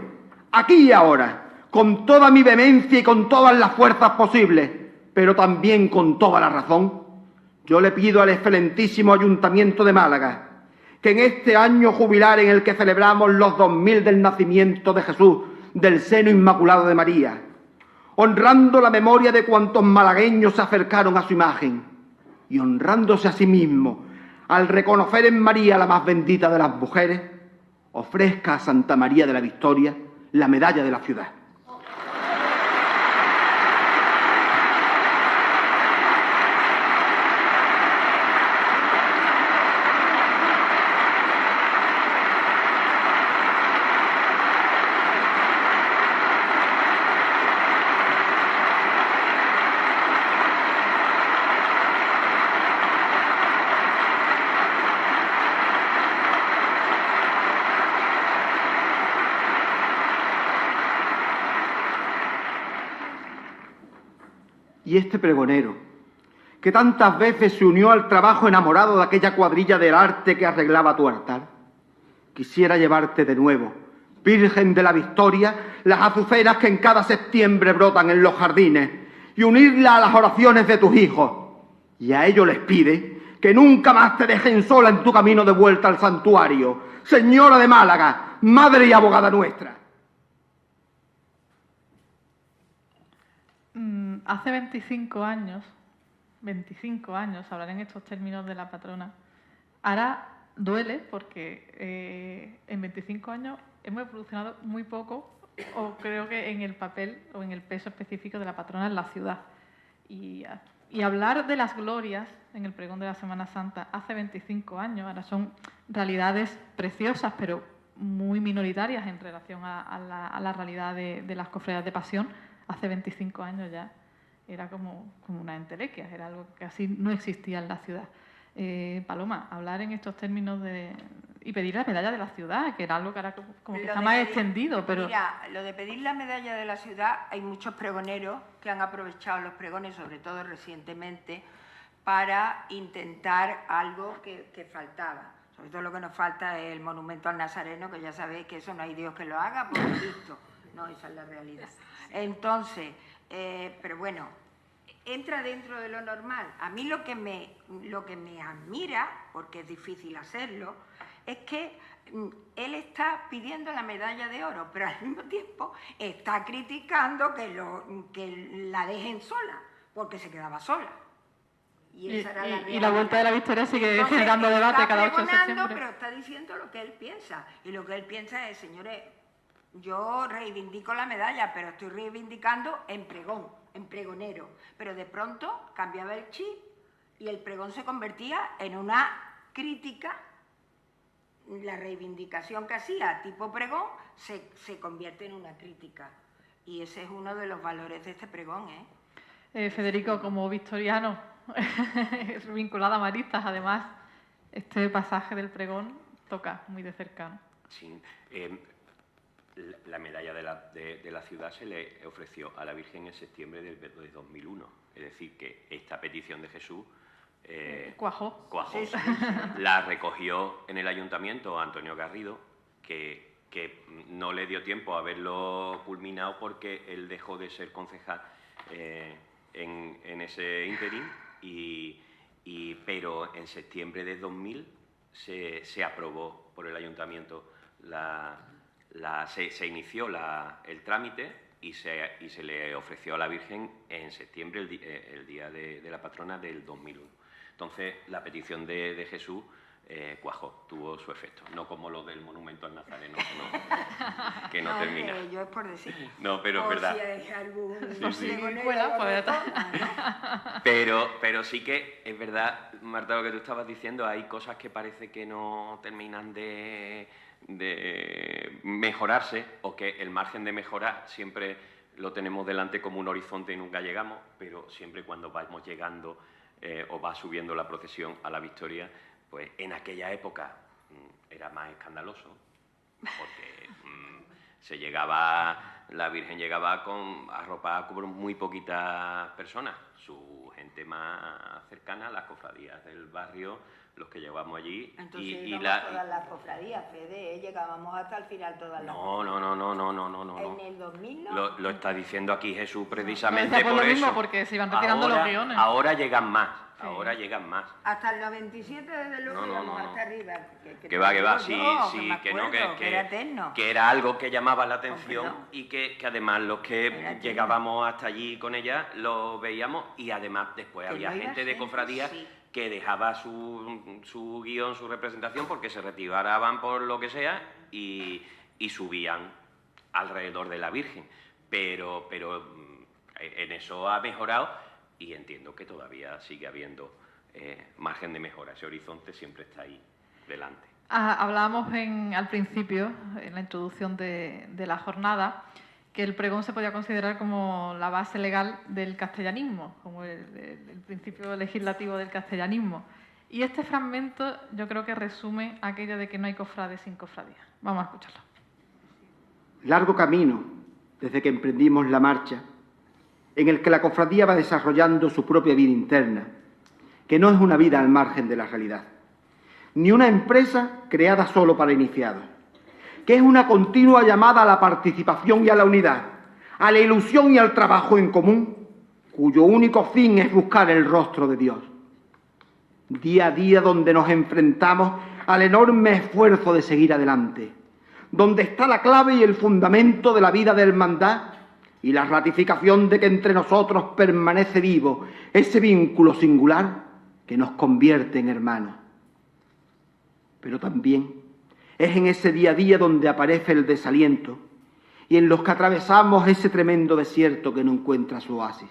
aquí y ahora, con toda mi vehemencia y con todas las fuerzas posibles, pero también con toda la razón, yo le pido al excelentísimo Ayuntamiento de Málaga que en este año jubilar en el que celebramos los 2000 del nacimiento de Jesús, del seno inmaculado de María, honrando la memoria de cuantos malagueños se acercaron a su imagen y honrándose a sí mismo, al reconocer en María la más bendita de las mujeres, ofrezca a Santa María de la Victoria la medalla de la ciudad. Y este pregonero, que tantas veces se unió al trabajo enamorado de aquella cuadrilla del arte que arreglaba tu altar, quisiera llevarte de nuevo, Virgen de la Victoria, las azucenas que en cada septiembre brotan en los jardines, y unirla a las oraciones de tus hijos. Y a ello les pide que nunca más te dejen sola en tu camino de vuelta al santuario, Señora de Málaga, Madre y Abogada nuestra. Hace 25 años, hablar en estos términos de la patrona, ahora duele porque en 25 años hemos evolucionado muy poco, o creo que en el papel o en el peso específico de la patrona en la ciudad. Y hablar de las glorias en el pregón de la Semana Santa hace 25 años, ahora son realidades preciosas, pero muy minoritarias en relación a la realidad de las cofradías de pasión. Hace 25 años ya era como una entelequia, era algo que casi no existía en la ciudad. Paloma, hablar en estos términos y pedir la medalla de la ciudad, que era algo que ahora como que está más extendido. Pero mira, lo de pedir la medalla de la ciudad, hay muchos pregoneros que han aprovechado los pregones, sobre todo recientemente, para intentar algo que faltaba. Sobre todo lo que nos falta es el monumento al Nazareno, que ya sabéis que eso no hay Dios que lo haga, por lo visto. No, esa es la realidad. Entonces, pero bueno, entra dentro de lo normal. A mí lo que me admira, porque es difícil hacerlo, es que él está pidiendo la medalla de oro, pero al mismo tiempo está criticando que la dejen sola, porque se quedaba sola. Y esa era la realidad. Y la Vuelta de la Victoria sigue generando debate cada 8 de septiembre. Pero está diciendo lo que él piensa. Y lo que él piensa es, señores, yo reivindico la medalla, pero estoy reivindicando en pregón, en pregonero. Pero de pronto cambiaba el chip y el pregón se convertía en una crítica. La reivindicación que hacía tipo pregón se convierte en una crítica. Y ese es uno de los valores de este pregón, Federico, como victoriano, vinculado a maristas, además, este pasaje del pregón toca muy de cercano. Sí. La medalla de la ciudad se le ofreció a la Virgen en septiembre de 2001. Es decir, que esta petición de Jesús cuajó. Sí, sí. La recogió en el ayuntamiento Antonio Garrido, que no le dio tiempo a haberlo culminado porque él dejó de ser concejal en ese interín, pero en septiembre de 2000 se aprobó por el ayuntamiento se inició el trámite y se le ofreció a la Virgen en septiembre, el día de la patrona del 2001. Entonces, la petición de Jesús cuajó, tuvo su efecto, no como lo del monumento al Nazareno, que no termina. Yo es por decir. No, pero es verdad. Si hay algún pero sí que es verdad, Marta, lo que tú estabas diciendo, hay cosas que parece que no terminan de mejorarse, o que el margen de mejora siempre lo tenemos delante como un horizonte y nunca llegamos, pero siempre cuando vamos llegando o va subiendo la procesión a la Victoria, pues en aquella época era más escandaloso, porque la Virgen llegaba arropada por muy poquitas personas, su gente más cercana, las cofradías del barrio, los que llevamos allí. Entonces todas las cofradías, Fede, llegábamos hasta el final todas las No. En el 2000 no. Lo está diciendo aquí Jesús precisamente por por lo mismo, eso. porque se iban retirando los guiones. Ahora llegan más. Sí. Ahora llegan más. Hasta el 97, desde luego, llegamos hasta arriba. Que va, que era algo que llamaba la atención y que además los que llegábamos hasta allí con ella lo veíamos, y además después había gente de cofradías que dejaba su guión, su representación, porque se retiraban por lo que sea y subían alrededor de la Virgen. Pero en eso ha mejorado, y entiendo que todavía sigue habiendo margen de mejora. Ese horizonte siempre está ahí delante. Hablábamos al principio, en la introducción de la jornada, que el pregón se podía considerar como la base legal del castellanismo, como el principio legislativo del castellanismo. Y este fragmento yo creo que resume aquello de que no hay cofrade sin cofradía. Vamos a escucharlo. Largo camino desde que emprendimos la marcha, en el que la cofradía va desarrollando su propia vida interna, que no es una vida al margen de la realidad, ni una empresa creada solo para iniciados, que es una continua llamada a la participación y a la unidad, a la ilusión y al trabajo en común, cuyo único fin es buscar el rostro de Dios. Día a día donde nos enfrentamos al enorme esfuerzo de seguir adelante, donde está la clave y el fundamento de la vida de hermandad y la ratificación de que entre nosotros permanece vivo ese vínculo singular que nos convierte en hermanos. Pero también es en ese día a día donde aparece el desaliento y en los que atravesamos ese tremendo desierto que no encuentra su oasis,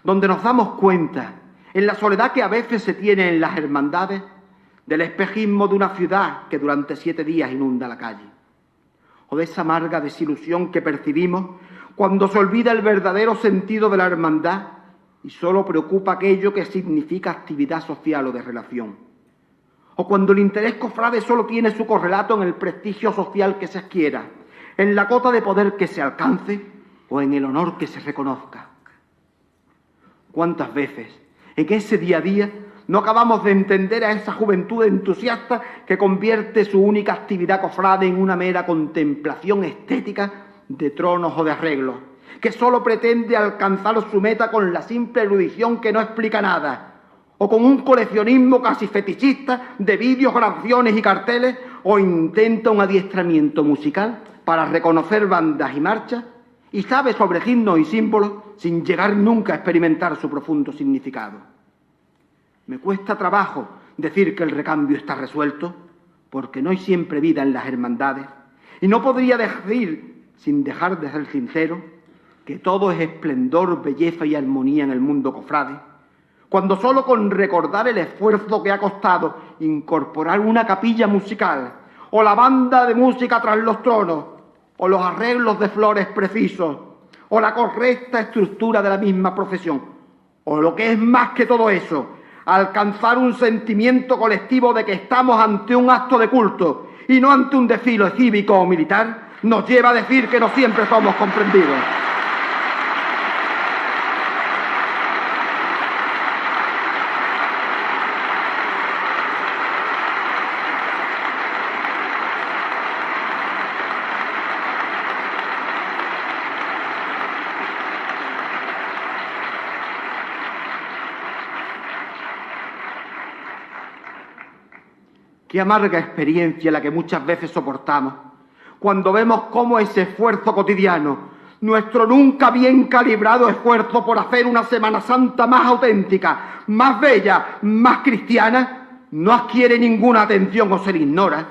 donde nos damos cuenta, en la soledad que a veces se tiene en las hermandades, del espejismo de una ciudad que durante 7 días inunda la calle, o de esa amarga desilusión que percibimos cuando se olvida el verdadero sentido de la hermandad y solo preocupa aquello que significa actividad social o de relación, o cuando el interés cofrade solo tiene su correlato en el prestigio social que se adquiera, en la cota de poder que se alcance o en el honor que se reconozca. ¿Cuántas veces en ese día a día no acabamos de entender a esa juventud entusiasta que convierte su única actividad cofrade en una mera contemplación estética de tronos o de arreglos, que solo pretende alcanzar su meta con la simple erudición que no explica nada, o con un coleccionismo casi fetichista de vídeos, grabaciones y carteles, o intenta un adiestramiento musical para reconocer bandas y marchas, y sabe sobre signos y símbolos sin llegar nunca a experimentar su profundo significado. Me cuesta trabajo decir que el recambio está resuelto, porque no hay siempre vida en las hermandades, y no podría decir, sin dejar de ser sincero, que todo es esplendor, belleza y armonía en el mundo cofrade, cuando solo con recordar el esfuerzo que ha costado incorporar una capilla musical, o la banda de música tras los tronos, o los arreglos de flores precisos, o la correcta estructura de la misma procesión, o lo que es más que todo eso, alcanzar un sentimiento colectivo de que estamos ante un acto de culto y no ante un desfile cívico o militar, nos lleva a decir que no siempre somos comprendidos. Qué amarga experiencia la que muchas veces soportamos cuando vemos cómo ese esfuerzo cotidiano nuestro nunca bien calibrado esfuerzo por hacer una Semana Santa más auténtica, más bella, más cristiana, no adquiere ninguna atención o se le ignora.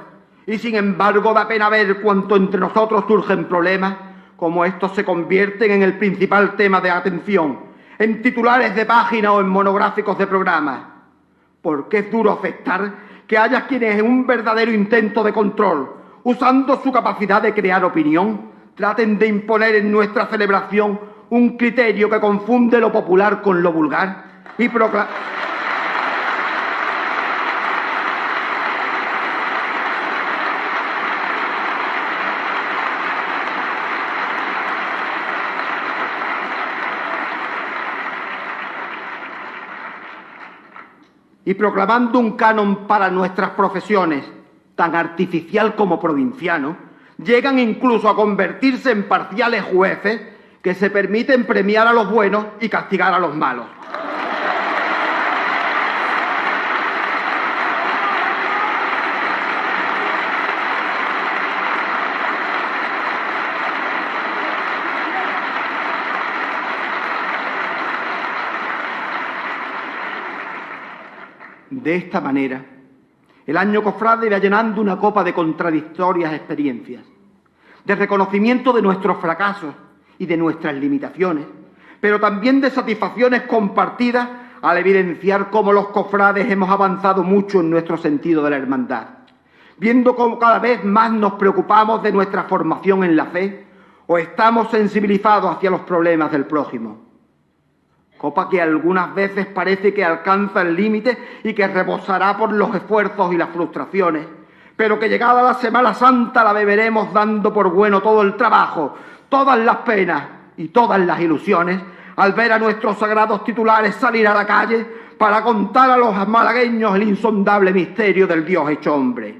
Y sin embargo da pena ver cuánto entre nosotros surgen problemas, como estos se convierten en el principal tema de atención, en titulares de página o en monográficos de programas. Porque es duro aceptar que haya quienes en un verdadero intento de control, usando su capacidad de crear opinión, traten de imponer en nuestra celebración un criterio que confunde lo popular con lo vulgar y proclama... y proclamando un canon para nuestras profesiones, tan artificial como provinciano, llegan incluso a convertirse en parciales jueces que se permiten premiar a los buenos y castigar a los malos. De esta manera, el año cofrade irá llenando una copa de contradictorias experiencias, de reconocimiento de nuestros fracasos y de nuestras limitaciones, pero también de satisfacciones compartidas al evidenciar cómo los cofrades hemos avanzado mucho en nuestro sentido de la hermandad, viendo cómo cada vez más nos preocupamos de nuestra formación en la fe o estamos sensibilizados hacia los problemas del prójimo. Copa que algunas veces parece que alcanza el límite y que rebosará por los esfuerzos y las frustraciones, pero que llegada la Semana Santa la beberemos dando por bueno todo el trabajo, todas las penas y todas las ilusiones, al ver a nuestros sagrados titulares salir a la calle para contar a los malagueños el insondable misterio del Dios hecho hombre.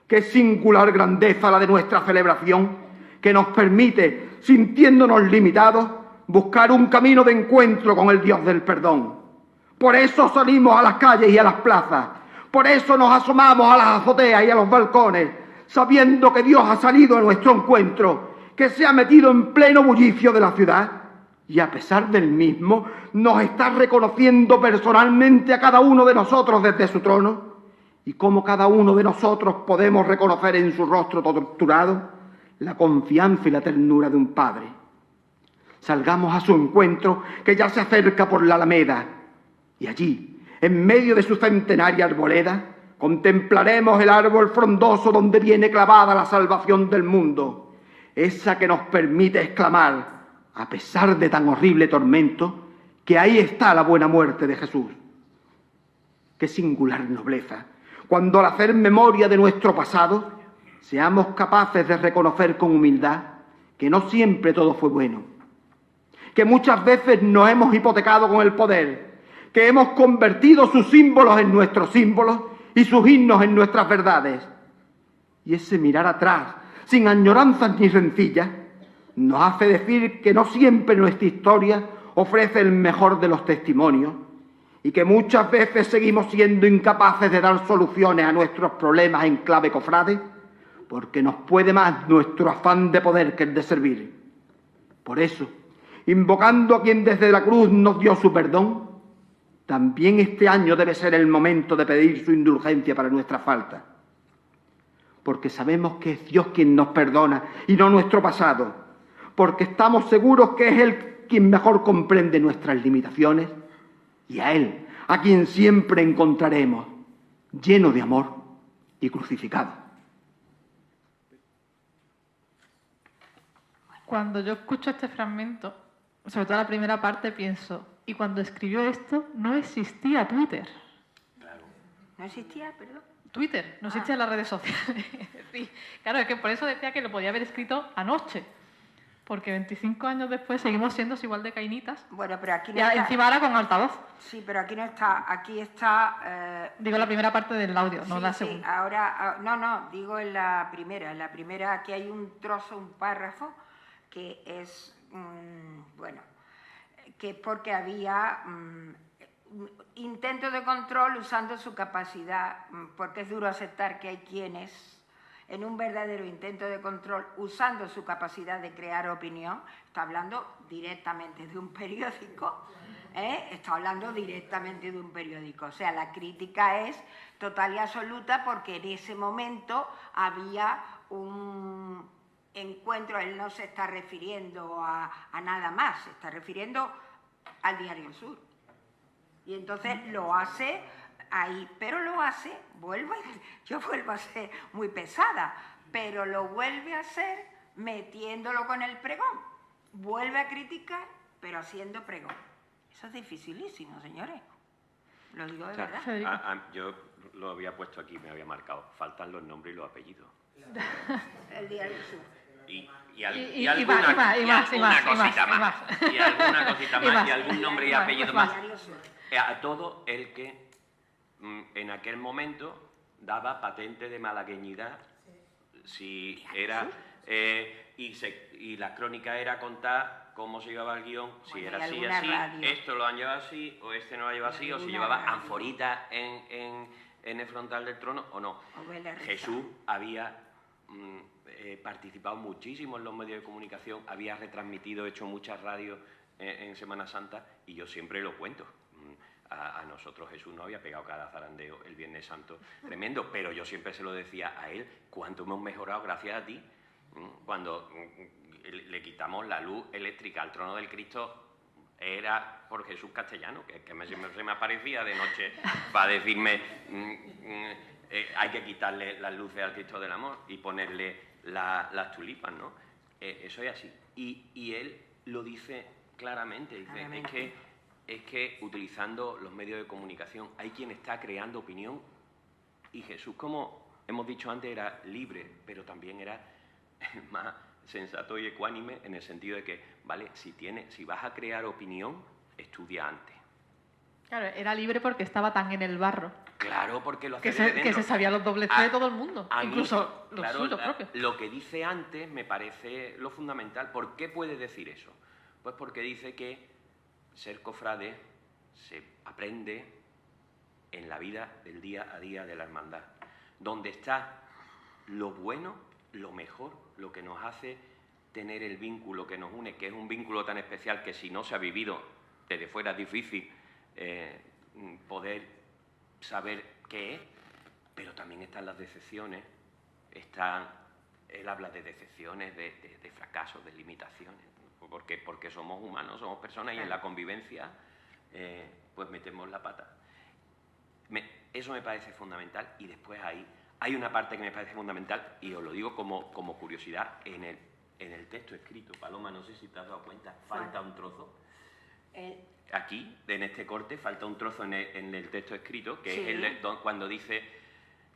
Qué singular grandeza la de nuestra celebración, que nos permite, sintiéndonos limitados, buscar un camino de encuentro con el Dios del perdón. Por eso salimos a las calles y a las plazas, por eso nos asomamos a las azoteas y a los balcones, sabiendo que Dios ha salido a nuestro encuentro, que se ha metido en pleno bullicio de la ciudad, y a pesar del mismo, nos está reconociendo personalmente a cada uno de nosotros desde su trono, y como cada uno de nosotros podemos reconocer en su rostro torturado la confianza y la ternura de un padre. Salgamos a su encuentro, que ya se acerca por la Alameda, y allí, en medio de su centenaria arboleda, contemplaremos el árbol frondoso donde viene clavada la salvación del mundo, esa que nos permite exclamar, a pesar de tan horrible tormento, que ahí está la buena muerte de Jesús. Qué singular nobleza, cuando al hacer memoria de nuestro pasado, seamos capaces de reconocer con humildad que no siempre todo fue bueno, que muchas veces nos hemos hipotecado con el poder, que hemos convertido sus símbolos en nuestros símbolos y sus himnos en nuestras verdades. Y ese mirar atrás, sin añoranzas ni rencillas, nos hace decir que no siempre nuestra historia ofrece el mejor de los testimonios y que muchas veces seguimos siendo incapaces de dar soluciones a nuestros problemas en clave cofrade, porque nos puede más nuestro afán de poder que el de servir. Por eso, invocando a quien desde la cruz nos dio su perdón, también este año debe ser el momento de pedir su indulgencia para nuestra falta. Porque sabemos que es Dios quien nos perdona y no nuestro pasado. Porque estamos seguros que es Él quien mejor comprende nuestras limitaciones y a Él, a quien siempre encontraremos, lleno de amor y crucificado. Cuando yo escucho este fragmento, sobre todo la primera parte, pienso, y cuando escribió esto no existía Twitter. Claro. ¿No existía, perdón? Twitter, no existían las redes sociales. Sí, claro, es que por eso decía que lo podía haber escrito anoche, porque 25 años después seguimos siendo igual de cainitas. Bueno, pero aquí no está. está... Encima ahora con altavoz. Sí, pero aquí no está, aquí está... Digo la primera parte del audio, no sí, la segunda. Sí, ahora, no, digo en la primera aquí hay un trozo, un párrafo, que es, bueno, que es porque había intento de control usando su capacidad, porque es duro aceptar que hay quienes en un verdadero intento de control usando su capacidad de crear opinión, está hablando directamente de un periódico, está hablando directamente de un periódico. O sea, la crítica es total y absoluta porque en ese momento había un encuentro, él no se está refiriendo a nada más, se está refiriendo al Diario Sur. Y entonces lo hace ahí, pero lo hace, yo vuelvo a ser muy pesada, pero lo vuelve a hacer metiéndolo con el pregón. Vuelve a criticar, pero haciendo pregón. Eso es dificilísimo, señores. Lo digo de verdad. Yo lo había puesto aquí, me había marcado. Faltan los nombres y los apellidos. El Diario Sur. Y alguna cosita más. Y alguna cosita más. Y algún nombre y apellido más. A todo el que en aquel momento daba patente de malagueñidad, si era y la crónica era contar cómo se llevaba el guión, si era así, esto lo han llevado así, o este no lo ha llevado así, o si llevaba anforita en el frontal del trono o no. Jesús había participado muchísimo en los medios de comunicación, había retransmitido, hecho muchas radios en Semana Santa, y yo siempre lo cuento. A nosotros Jesús nos había pegado cada zarandeo el Viernes Santo tremendo, pero yo siempre se lo decía a él: cuánto hemos mejorado gracias a ti. Cuando le quitamos la luz eléctrica al trono del Cristo, era por Jesús Castellano, que se me aparecía de noche para decirme hay que quitarle las luces al Cristo del Amor y ponerle las tulipas, ¿no? Eso es así. Y él lo dice claramente, dice, es que utilizando los medios de comunicación hay quien está creando opinión, y Jesús, como hemos dicho antes, era libre, pero también era más sensato y ecuánime en el sentido de que, vale, si vas a crear opinión, estudia antes. Claro, era libre porque estaba tan en el barro. Claro, porque lo hacía que se sabía los dobles C de todo el mundo, incluso los suyos propios. Lo que dice antes me parece lo fundamental. ¿Por qué puede decir eso? Pues porque dice que ser cofrade se aprende en la vida del día a día de la hermandad, donde está lo bueno, lo mejor, lo que nos hace tener el vínculo que nos une, que es un vínculo tan especial que si no se ha vivido desde fuera es difícil poder saber qué es, pero también están las decepciones, él habla de decepciones, de fracasos, de limitaciones, porque somos humanos, somos personas, y en la convivencia pues metemos la pata. Eso me parece fundamental. Y después hay una parte que me parece fundamental, y os lo digo como curiosidad, en el texto escrito. Paloma, no sé si te has dado cuenta, falta un trozo. Aquí, en este corte, falta un trozo en el texto escrito, que es cuando dice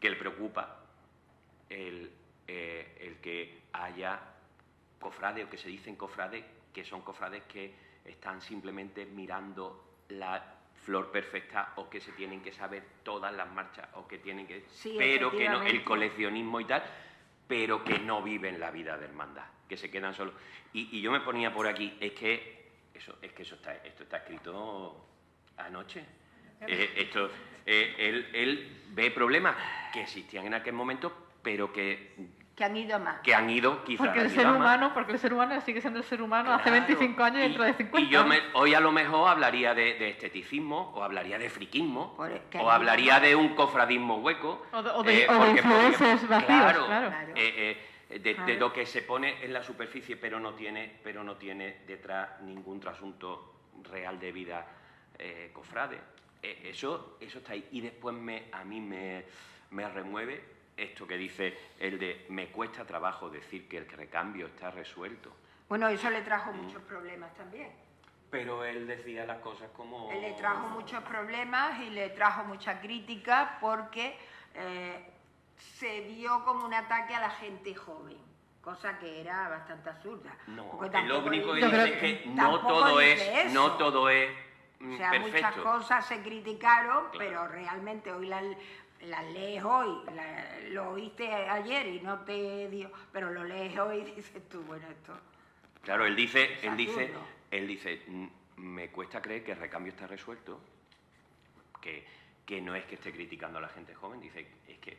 que le preocupa el que haya cofrades, o que se dicen cofrades, que son cofrades que están simplemente mirando la flor perfecta, o que se tienen que saber todas las marchas, o que tienen que... pero que no, el coleccionismo y tal, pero que no viven la vida de hermandad, que se quedan solos. Y yo me ponía por aquí, esto está escrito anoche. Él ve problemas que existían en aquel momento, pero que han ido más. Que han ido, quizás. Porque el ser humano sigue siendo el ser humano, claro, hace 25 años y dentro de 50. Y yo hoy a lo mejor hablaría de esteticismo, o hablaría de friquismo, o hablaría de un cofradismo hueco. O de influencers vacíos, claro. De lo que se pone en la superficie, pero no tiene detrás ningún trasunto real de vida cofrade. Eso está ahí. Y después a mí me remueve esto que dice el de: me cuesta trabajo decir que el recambio está resuelto. Bueno, eso le trajo muchos problemas también. Pero él decía las cosas como... Él le trajo muchos problemas y le trajo mucha crítica porque se vio como un ataque a la gente joven, cosa que era bastante absurda. No, lo único que dice es que no todo es o sea, perfecto. Muchas cosas se criticaron, claro, pero realmente hoy las lees hoy, lo oíste ayer y no te dio, pero lo lees hoy y dices tú, bueno, esto... Claro, él dice, me cuesta creer que el recambio está resuelto, que no es que esté criticando a la gente joven, dice, es que,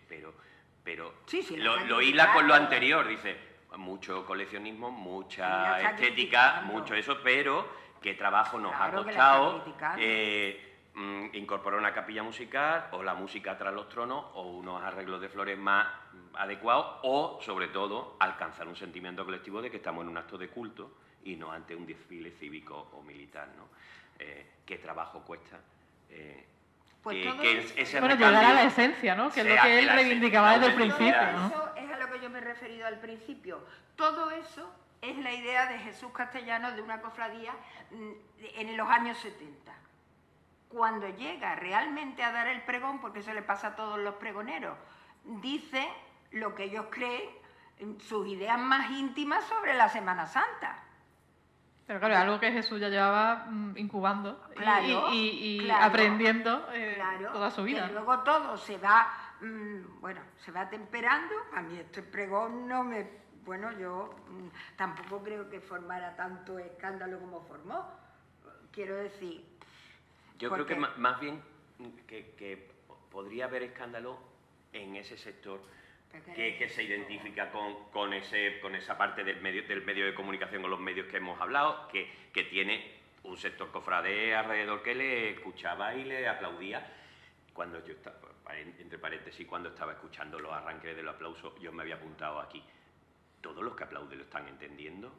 pero Sí, sí, lo hila con lo anterior, dice, mucho coleccionismo, mucha estética, mucho eso, pero qué trabajo nos ha costado incorporar una capilla musical o la música tras los tronos o unos arreglos de flores más adecuados o, sobre todo, alcanzar un sentimiento colectivo de que estamos en un acto de culto y no ante un desfile cívico o militar, ¿no? ¿Qué trabajo cuesta? Bueno, llegar a la esencia, ¿no? Que es lo que él reivindicaba desde el principio, ¿no? Eso es a lo que yo me he referido al principio. Todo eso es la idea de Jesús Castellano de una cofradía en los años 70. Cuando llega realmente a dar el pregón, porque eso le pasa a todos los pregoneros, dice lo que ellos creen, sus ideas más íntimas sobre la Semana Santa. Pero claro, algo que Jesús ya llevaba incubando y claro, aprendiendo toda su vida. Y luego todo se va, se va temperando. A mí este pregón no me... Bueno, yo tampoco creo que formara tanto escándalo como formó. Quiero decir... Yo creo que más bien que podría haber escándalo en ese sector que se identifica con esa parte del medio de comunicación, con los medios que hemos hablado, que tiene un sector cofrade alrededor que le escuchaba y le aplaudía. Cuando yo estaba, entre paréntesis, cuando estaba escuchando los arranques del aplauso, yo me había apuntado aquí. Todos los que aplauden lo están entendiendo.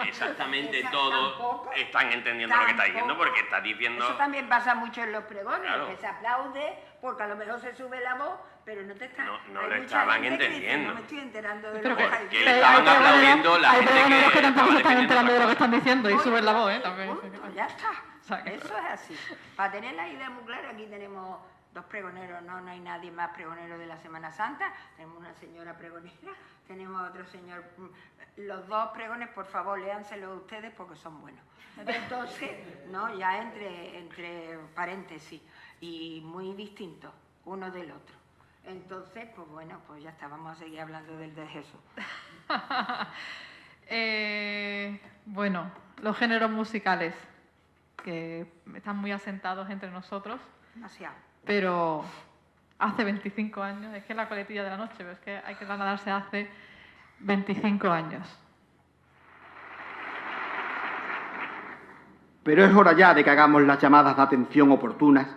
Exactamente todos están entendiendo lo que está diciendo, porque está diciendo... Eso también pasa mucho en los pregones, claro, que se aplaude porque a lo mejor se sube la voz, pero no te están... No lo estaban entendiendo. No me estoy enterando de pero lo que está porque diciendo. le estaban aplaudiendo la gente que tampoco se están enterando de lo que están diciendo y suben la voz, también. Ya está. O sea, Eso es así. Para tener la idea muy clara, aquí tenemos dos pregoneros, no hay nadie más pregonero de la Semana Santa, tenemos una señora pregonera, tenemos otro señor. Los dos pregones, por favor, léanselos ustedes porque son buenos. Entonces, ya entre paréntesis, y muy distintos uno del otro. Entonces, pues ya está, vamos a seguir hablando del de Jesús. Bueno, los géneros musicales que están muy asentados entre nosotros. Demasiado. Pero hace 25 años, es que es la coletilla de la noche, pero es que hay que trasladarse hace 25 años. Pero es hora ya de que hagamos las llamadas de atención oportunas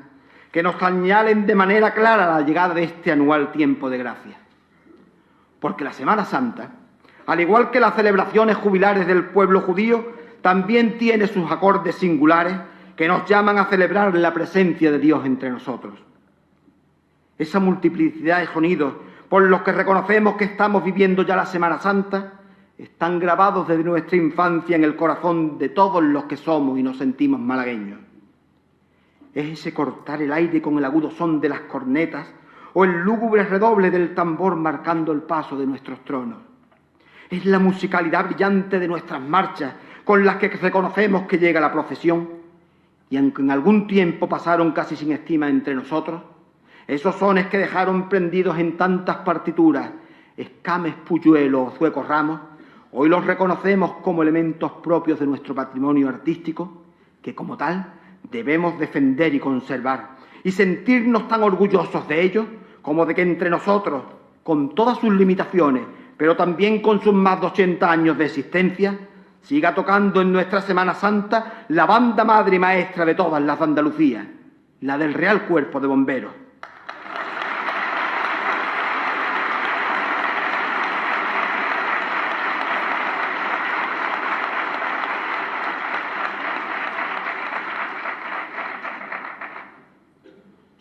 que nos señalen de manera clara la llegada de este anual tiempo de gracia. Porque la Semana Santa, al igual que las celebraciones jubilares del pueblo judío, también tiene sus acordes singulares que nos llaman a celebrar la presencia de Dios entre nosotros. Esa multiplicidad de sonidos por los que reconocemos que estamos viviendo ya la Semana Santa están grabados desde nuestra infancia en el corazón de todos los que somos y nos sentimos malagueños. Es ese cortar el aire con el agudo son de las cornetas o el lúgubre redoble del tambor marcando el paso de nuestros tronos. Es la musicalidad brillante de nuestras marchas con las que reconocemos que llega la procesión. Y aunque en algún tiempo pasaron casi sin estima entre nosotros, esos sones que dejaron prendidos en tantas partituras, Escames, Puyuelo o Zueco Ramos, hoy los reconocemos como elementos propios de nuestro patrimonio artístico, que como tal debemos defender y conservar, y sentirnos tan orgullosos de ellos como de que entre nosotros, con todas sus limitaciones, pero también con sus más de 80 años de existencia, siga tocando en nuestra Semana Santa la banda madre y maestra de todas las de Andalucía, la del Real Cuerpo de Bomberos.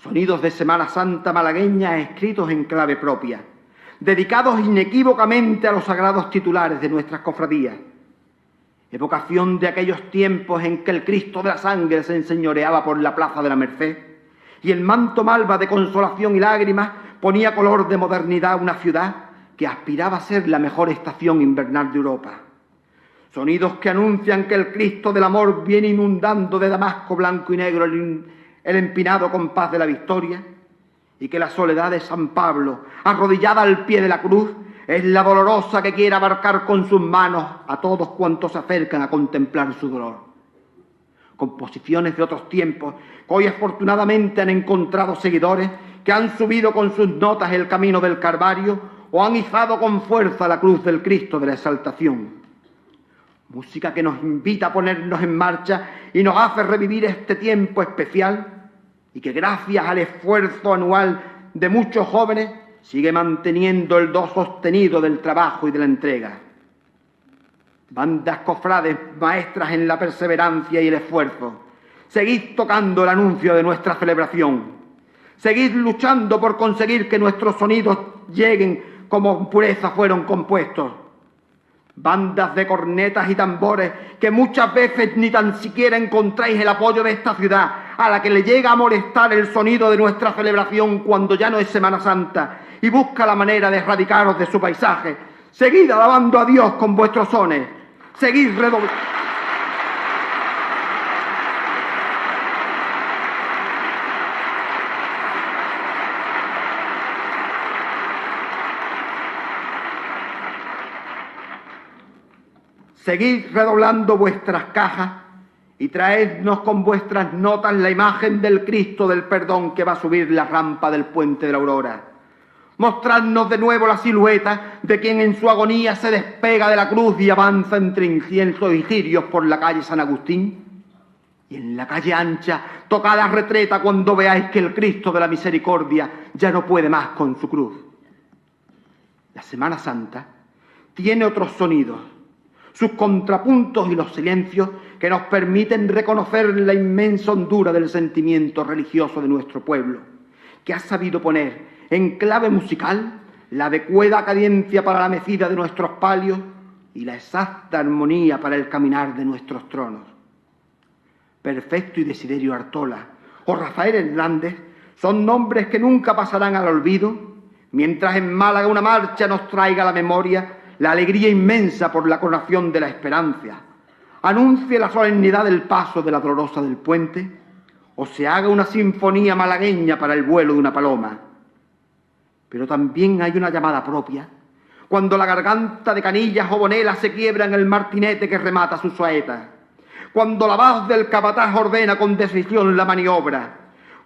Sonidos de Semana Santa malagueña escritos en clave propia, dedicados inequívocamente a los sagrados titulares de nuestras cofradías. Evocación de aquellos tiempos en que el Cristo de la Sangre se enseñoreaba por la Plaza de la Merced y el manto malva de consolación y lágrimas ponía color de modernidad a una ciudad que aspiraba a ser la mejor estación invernal de Europa. Sonidos que anuncian que el Cristo del Amor viene inundando de damasco blanco y negro el empinado compás de la victoria y que la soledad de San Pablo, arrodillada al pie de la cruz, es la dolorosa que quiere abarcar con sus manos a todos cuantos se acercan a contemplar su dolor. Composiciones de otros tiempos que hoy afortunadamente han encontrado seguidores que han subido con sus notas el camino del Calvario o han izado con fuerza la cruz del Cristo de la Exaltación. Música que nos invita a ponernos en marcha y nos hace revivir este tiempo especial y que gracias al esfuerzo anual de muchos jóvenes sigue manteniendo el do sostenido del trabajo y de la entrega. Bandas cofrades maestras en la perseverancia y el esfuerzo, seguid tocando el anuncio de nuestra celebración. Seguid luchando por conseguir que nuestros sonidos lleguen como en pureza fueron compuestos. Bandas de cornetas y tambores que muchas veces ni tan siquiera encontráis el apoyo de esta ciudad, a la que le llega a molestar el sonido de nuestra celebración cuando ya no es Semana Santa y busca la manera de erradicaros de su paisaje. Seguid alabando a Dios con vuestros sones. Seguid redoblando. Seguid redoblando vuestras cajas y traednos con vuestras notas la imagen del Cristo del perdón que va a subir la rampa del puente de la Aurora. Mostradnos de nuevo la silueta de quien en su agonía se despega de la cruz y avanza entre inciensos y cirios por la calle San Agustín. Y en la calle ancha, tocad la retreta cuando veáis que el Cristo de la Misericordia ya no puede más con su cruz. La Semana Santa tiene otros sonidos, sus contrapuntos y los silencios que nos permiten reconocer la inmensa hondura del sentimiento religioso de nuestro pueblo, que ha sabido poner en clave musical la adecuada cadencia para la mecida de nuestros palios y la exacta armonía para el caminar de nuestros tronos. Perfecto y Desiderio Artola o Rafael Hernández son nombres que nunca pasarán al olvido, mientras en Málaga una marcha nos traiga a la memoria la alegría inmensa por la coronación de la Esperanza, anuncie la solemnidad del paso de la Dolorosa del Puente, o se haga una sinfonía malagueña para el vuelo de una paloma. Pero también hay una llamada propia, cuando la garganta de Canillas o Bonela se quiebra en el martinete que remata su saeta, cuando la voz del capataz ordena con decisión la maniobra,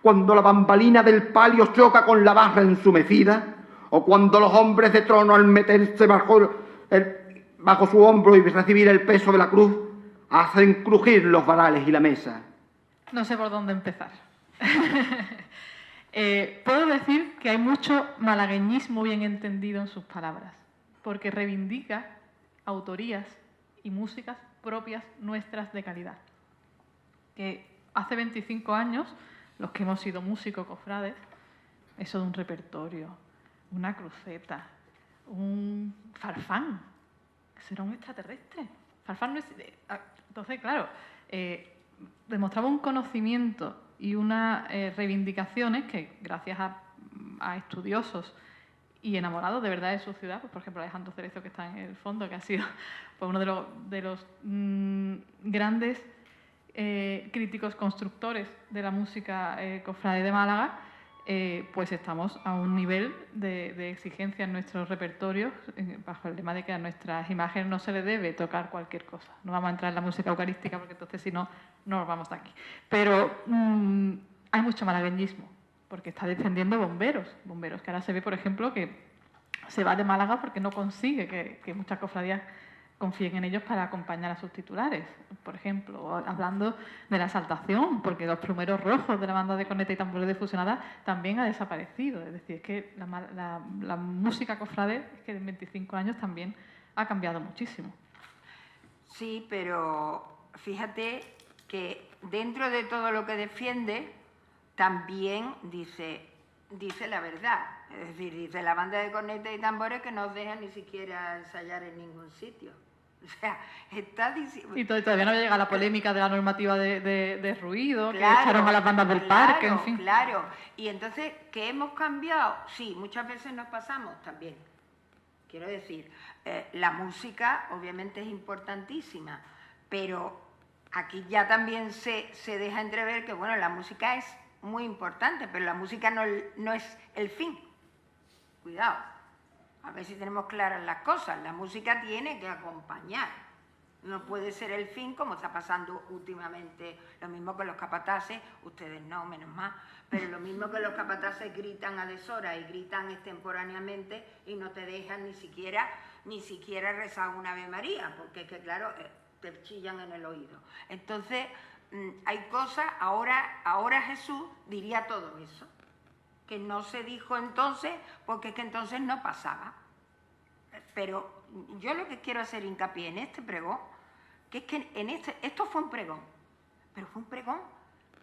cuando la bambalina del palio choca con la barra ensumecida, o cuando los hombres de trono al meterse bajo su hombro y recibir el peso de la cruz, hacen crujir los varales y la mesa. No sé por dónde empezar. Puedo decir que hay mucho malagueñismo bien entendido en sus palabras, porque reivindica autorías y músicas propias nuestras de calidad. Que hace 25 años, los que hemos sido músicos cofrades, eso de un repertorio, una cruceta, un farfán, eso era un extraterrestre. Farfán no es... Entonces, claro, demostraba un conocimiento y unas reivindicaciones que, gracias a estudiosos y enamorados de verdad de su ciudad, pues, por ejemplo, Alejandro Cerezo, que está en el fondo, que ha sido pues, uno de los grandes críticos constructores de la música cofrade de Málaga, pues estamos a un nivel de exigencia en nuestros repertorios, bajo el lema de que a nuestras imágenes no se le debe tocar cualquier cosa. No vamos a entrar en la música eucarística porque entonces si no, no nos vamos de aquí. Pero hay mucho malagueñismo, porque está defendiendo bomberos que ahora se ve, por ejemplo, que se va de Málaga porque no consigue que muchas cofradías confíen en ellos para acompañar a sus titulares, por ejemplo, o hablando de la Exaltación, porque los plumeros rojos de la banda de corneta y tambores de fusionada también ha desaparecido. Es decir, es que la música cofrade es que en 25 años también ha cambiado muchísimo. Sí, pero fíjate que dentro de todo lo que defiende, también dice la verdad. Es decir, dice la banda de corneta y tambores que no os deja ni siquiera ensayar en ningún sitio. O sea, está diciendo... Y todavía no había llegado la polémica de la normativa de ruido, claro, que echaron a las bandas del parque, en fin. Claro, y entonces, ¿qué hemos cambiado? Sí, muchas veces nos pasamos también. Quiero decir, la música obviamente es importantísima, pero aquí ya también se deja entrever que, bueno, la música es muy importante, pero la música no es el fin. Cuidado, a ver si tenemos claras las cosas. La música tiene que acompañar, No puede ser el fin, como está pasando últimamente, lo mismo que los capataces, ustedes no, menos mal, pero lo mismo que los capataces gritan a deshora y gritan extemporáneamente y no te dejan ni siquiera rezar una Ave María, porque es que, claro, te chillan en el oído. Entonces, hay cosas, ahora Jesús diría todo eso, que no se dijo entonces, porque es que entonces no pasaba. Pero yo lo que quiero hacer hincapié en este pregón, que es que esto fue un pregón, pero fue un pregón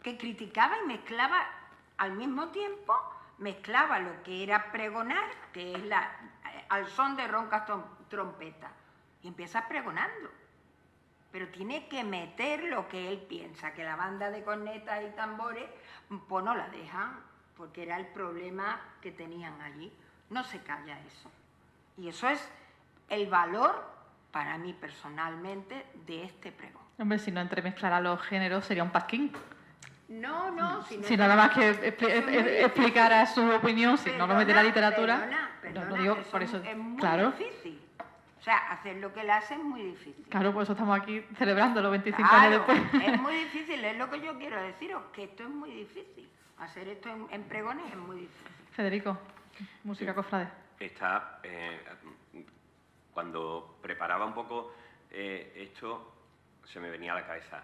que criticaba y mezclaba al mismo tiempo, mezclaba lo que era pregonar, que es al son de roncas trompetas, y empieza pregonando. Pero tiene que meter lo que él piensa, que la banda de cornetas y tambores, pues no la dejan, porque era el problema que tenían allí. No se calla eso. Y eso es el valor, para mí personalmente, de este pregón. Hombre, si no entremezclara los géneros sería un pasquín. No. Si nada más que explicara su opinión, si no lo mete la literatura. Perdona, no digo, por eso, es muy claro. difícil. O sea, hacer lo que él hace es muy difícil. Claro, por eso estamos aquí celebrando los 25 claro, años después. Es muy difícil, es lo que yo quiero deciros, que esto es muy difícil. Hacer esto en pregones es muy difícil. Federico, música cofrade. Cuando preparaba un poco esto, se me venía a la cabeza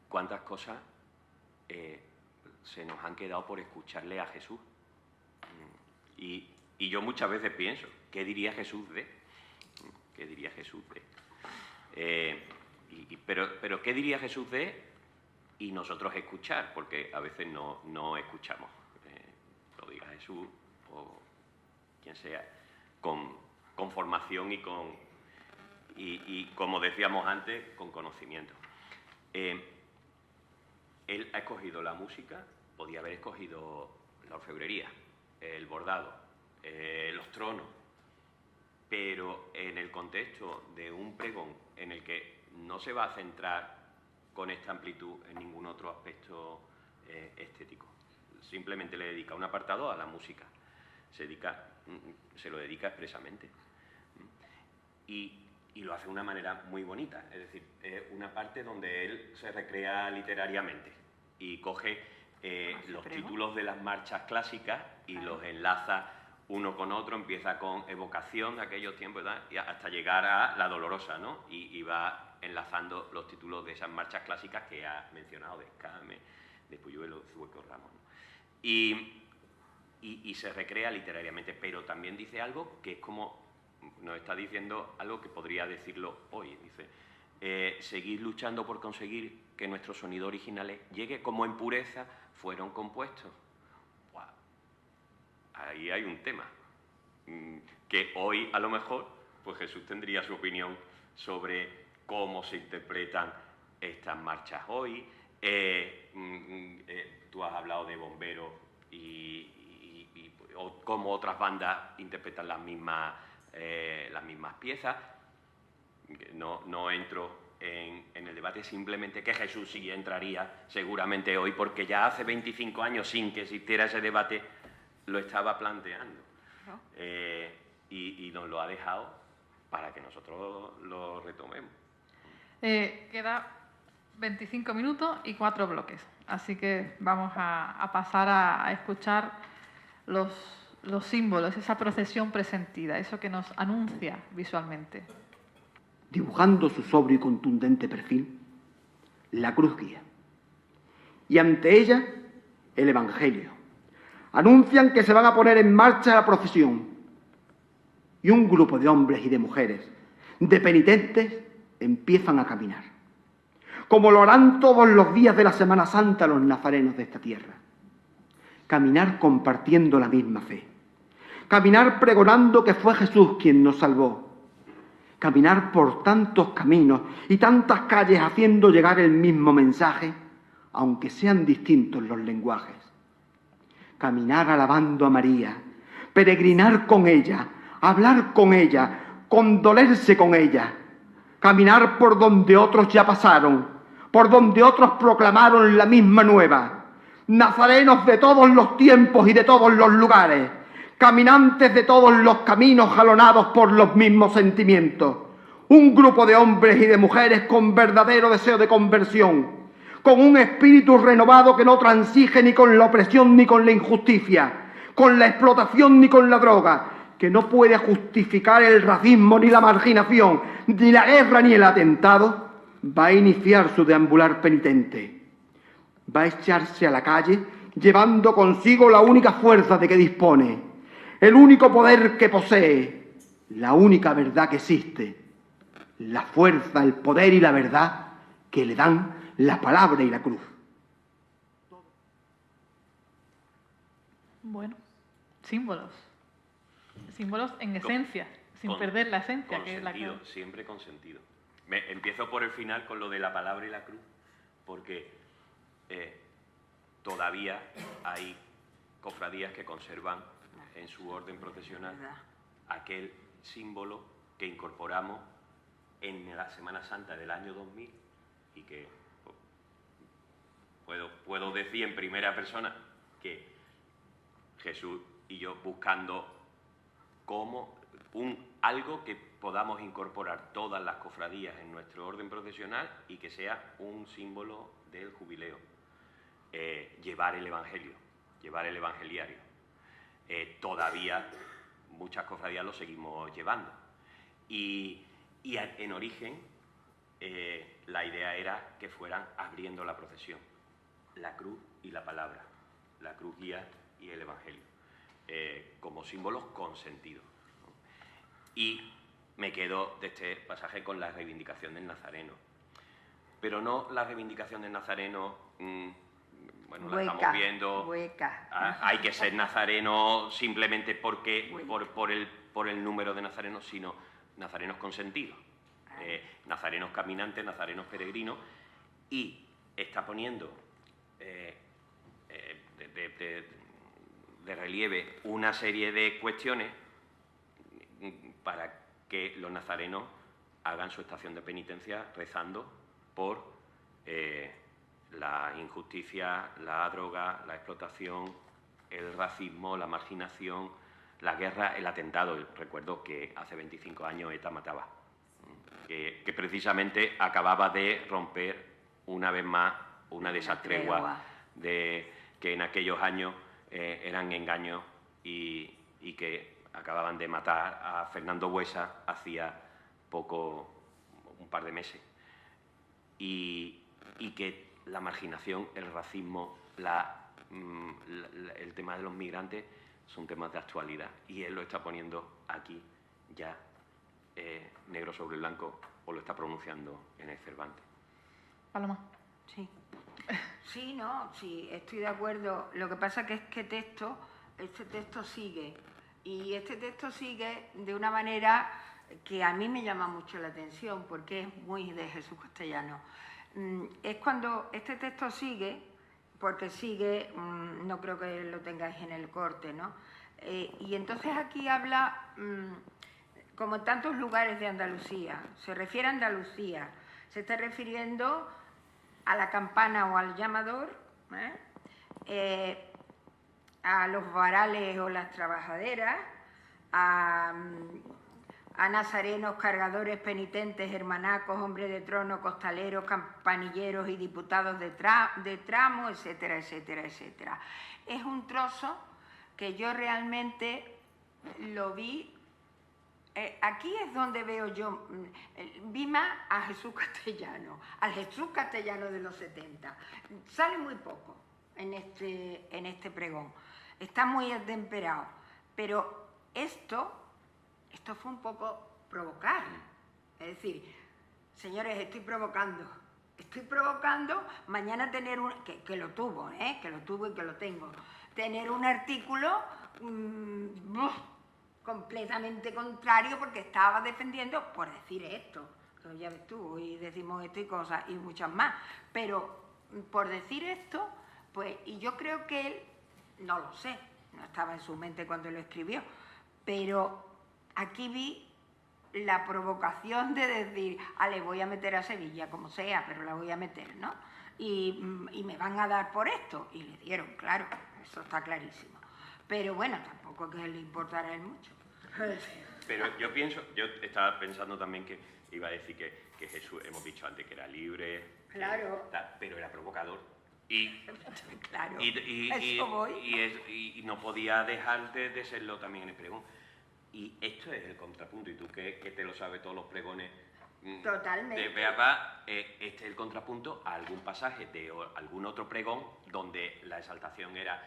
cuántas cosas se nos han quedado por escucharle a Jesús. Y yo muchas veces pienso, ¿qué diría Jesús de? ¿Qué diría Jesús de? Pero ¿qué diría Jesús de? Y nosotros escuchar, porque a veces no escuchamos. Lo diga Jesús o quien sea, con formación y como decíamos antes, con conocimiento. Él ha escogido la música, podía haber escogido la orfebrería, el bordado, los tronos, pero en el contexto de un pregón en el que no se va a centrar con esta amplitud en ningún otro aspecto estético. Simplemente le dedica un apartado a la música, se lo dedica expresamente. Y lo hace de una manera muy bonita, es decir, una parte donde él se recrea literariamente y coge los títulos de las marchas clásicas y los enlaza uno con otro, empieza con evocación de aquellos tiempos, ¿verdad? Y hasta llegar a La Dolorosa, ¿no? Y va enlazando los títulos de esas marchas clásicas que ha mencionado, de Escame, de Puyuelo, de Zueco Ramos, ¿no? Y se recrea literariamente, pero también dice algo que es como, nos está diciendo algo que podría decirlo hoy, dice, seguir luchando por conseguir que nuestro sonido original llegue como en pureza fueron compuestos. ¡Wow! Ahí hay un tema, que hoy a lo mejor pues Jesús tendría su opinión sobre cómo se interpretan estas marchas hoy. Tú has hablado de Bomberos o cómo otras bandas interpretan las mismas piezas. No entro en el debate, simplemente que Jesús sí entraría seguramente hoy, porque ya hace 25 años, sin que existiera ese debate, lo estaba planteando. ¿No? Y nos lo ha dejado para que nosotros lo retomemos. Queda 25 minutos y 4 bloques, así que vamos a pasar a escuchar los símbolos, esa procesión presentida, eso que nos anuncia visualmente. Dibujando su sobrio y contundente perfil, la cruz guía. Y ante ella, el Evangelio. Anuncian que se van a poner en marcha la procesión. Y un grupo de hombres y de mujeres, de penitentes, empiezan a caminar. Como lo harán todos los días de la Semana Santa los nazarenos de esta tierra. Caminar compartiendo la misma fe. Caminar pregonando que fue Jesús quien nos salvó. Caminar por tantos caminos y tantas calles haciendo llegar el mismo mensaje, aunque sean distintos los lenguajes. Caminar alabando a María, peregrinar con ella, hablar con ella, condolerse con ella. Caminar por donde otros ya pasaron, por donde otros proclamaron la misma nueva. Nazarenos de todos los tiempos y de todos los lugares. Caminantes de todos los caminos jalonados por los mismos sentimientos, un grupo de hombres y de mujeres con verdadero deseo de conversión, con un espíritu renovado que no transige ni con la opresión ni con la injusticia, con la explotación ni con la droga, que no puede justificar el racismo ni la marginación, ni la guerra ni el atentado, va a iniciar su deambular penitente. Va a echarse a la calle llevando consigo la única fuerza de que dispone, el único poder que posee, la única verdad que existe, la fuerza, el poder y la verdad que le dan la palabra y la cruz. Bueno, símbolos. Símbolos en esencia, sin perder la esencia. Que es la que... Siempre con sentido. Empiezo por el final con lo de la palabra y la cruz, porque todavía hay cofradías que conservan en su orden procesional aquel símbolo que incorporamos en la Semana Santa del año 2000 y que puedo decir en primera persona que Jesús y yo buscando algo que podamos incorporar todas las cofradías en nuestro orden procesional y que sea un símbolo del jubileo. Llevar el Evangelio, llevar el Evangeliario. Todavía muchas cofradías lo seguimos llevando. Y en origen la idea era que fueran abriendo la procesión, la cruz y la palabra, la cruz guía y el Evangelio, como símbolos con sentido, ¿no? Y me quedo de este pasaje con la reivindicación del Nazareno, pero no la reivindicación del Nazareno, bueno, la estamos viendo, hay que ser nazareno simplemente porque por el número de nazarenos, sino nazarenos con sentido, nazarenos caminantes, nazarenos peregrinos, y está poniendo de relieve una serie de cuestiones para que los nazarenos hagan su estación de penitencia rezando por la injusticia, la droga, la explotación, el racismo, la marginación, la guerra, el atentado. Recuerdo que hace 25 años ETA mataba, que precisamente acababa de romper una vez más una de esas treguas que en aquellos años eran engaños y que acababan de matar a Fernando Buesa hacía poco, un par de meses. Y que la marginación, el racismo, el tema de los migrantes son temas de actualidad. Y él lo está poniendo aquí ya negro sobre blanco, o lo está pronunciando en el Cervantes. Paloma. Sí. Sí, no, sí, estoy de acuerdo. Lo que pasa es que este texto sigue. Y este texto sigue de una manera que a mí me llama mucho la atención, porque es muy de Jesús Castellano. Es cuando este texto sigue, porque sigue, no creo que lo tengáis en el corte, ¿no? Y entonces aquí habla, como en tantos lugares de Andalucía, se refiere a Andalucía, se está refiriendo a la campana o al llamador, a los varales o las trabajaderas, a nazarenos, cargadores, penitentes, hermanacos, hombres de trono, costaleros, campanilleros y diputados de tramo, etcétera, etcétera, etcétera. Es un trozo que yo realmente lo vi. Aquí es donde veo yo, vi más a Jesús Castellano, al Jesús Castellano de los 70. Sale muy poco en este pregón, está muy atemperado, pero esto fue un poco provocar. Es decir, señores, estoy provocando mañana tener que lo tuvo y que lo tengo, tener un artículo completamente contrario, porque estaba defendiendo por decir esto, que ya ves tú, y decimos esto y cosas y muchas más, pero por decir esto, pues, y yo creo que él, no lo sé, no estaba en su mente cuando lo escribió, pero aquí vi la provocación de decir, le voy a meter a Sevilla, como sea, pero la voy a meter, ¿no? Y me van a dar por esto, y le dieron, claro, eso está clarísimo. Pero bueno, tampoco que le importara a él mucho. Pero yo estaba pensando también que iba a decir que Jesús, hemos dicho antes que era libre, Claro. pero era provocador. Y, Claro, y eso voy. y no podía dejar de serlo también en el pregón. Y esto es el contrapunto, y tú que te lo sabes todos los pregones Totalmente. de Beabá, este es el contrapunto a algún pasaje de algún otro pregón donde la exaltación era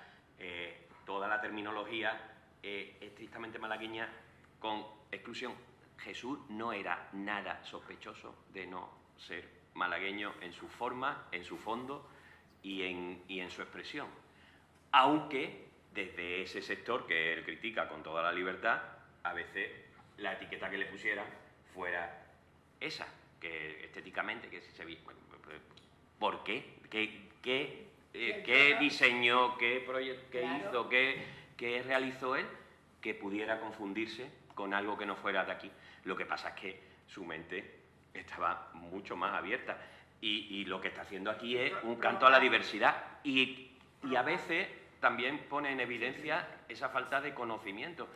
toda la terminología estrictamente malagueña con exclusión. Jesús no era nada sospechoso de no ser malagueño en su forma, en su fondo y en su expresión. Aunque desde ese sector que él critica con toda la libertad, a veces la etiqueta que le pusieran fuera esa, que estéticamente, que si se veía. ¿Por qué? ¿Qué diseñó, qué hizo, qué realizó él que pudiera confundirse con algo que no fuera de aquí? Lo que pasa es que su mente estaba mucho más abierta y lo que está haciendo aquí es un canto a la diversidad y a veces también pone en evidencia esa falta de conocimiento,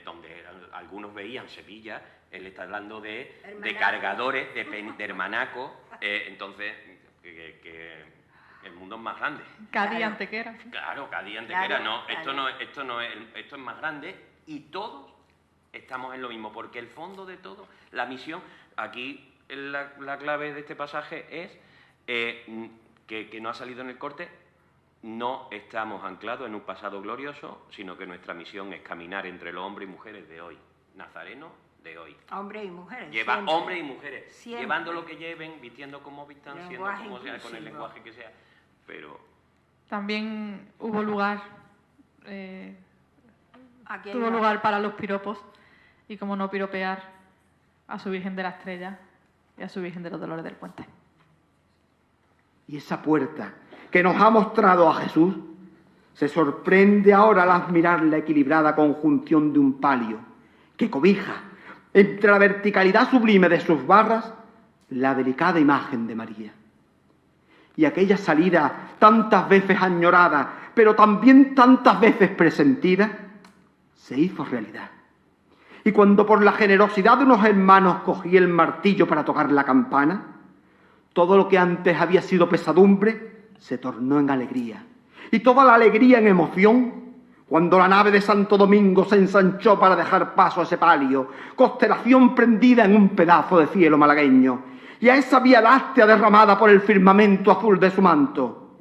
donde algunos veían Sevilla, él está hablando de cargadores, de hermanaco, entonces que el mundo es más grande. Cádiz, Antequera. Claro, Cádiz, Antequera. No, esto es más grande y todos estamos en lo mismo, porque el fondo de todo, la misión, aquí la clave de este pasaje es que no ha salido en el corte. No estamos anclados en un pasado glorioso, sino que nuestra misión es caminar entre los hombres y mujeres de hoy, nazarenos de hoy. Hombres y mujeres. Hombres y mujeres, Siempre. llevando lo que lleven, vistiendo como vistan, siendo Lenguaje como sea, con el inclusivo. lenguaje que sea. Pero También hubo lugar, Aquí hay tuvo una- lugar para los piropos y como no piropear a su Virgen de la Estrella y a su Virgen de los Dolores del Puente. Y esa puerta que nos ha mostrado a Jesús se sorprende ahora al admirar la equilibrada conjunción de un palio que cobija entre la verticalidad sublime de sus barras la delicada imagen de María. Y aquella salida tantas veces añorada, pero también tantas veces presentida, se hizo realidad. Y cuando por la generosidad de unos hermanos cogí el martillo para tocar la campana, todo lo que antes había sido pesadumbre se tornó en alegría. Y toda la alegría en emoción, cuando la nave de Santo Domingo se ensanchó para dejar paso a ese palio, constelación prendida en un pedazo de cielo malagueño, y a esa vía láctea derramada por el firmamento azul de su manto.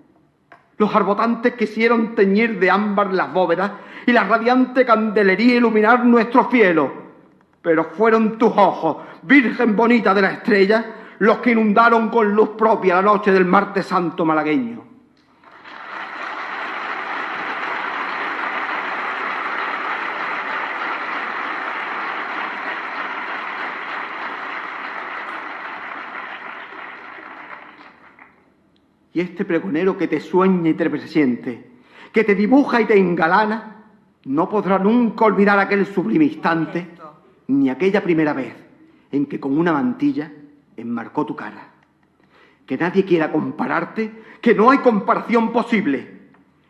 Los arbotantes quisieron teñir de ámbar las bóvedas y la radiante candelería iluminar nuestro cielo, pero fueron tus ojos, Virgen bonita de la estrella, los que inundaron con luz propia la noche del martes santo malagueño. Y este pregonero que te sueña y te presiente, que te dibuja y te engalana, no podrá nunca olvidar aquel sublime instante, ni aquella primera vez en que con una mantilla enmarcó tu cara. Que nadie quiera compararte, que no hay comparación posible.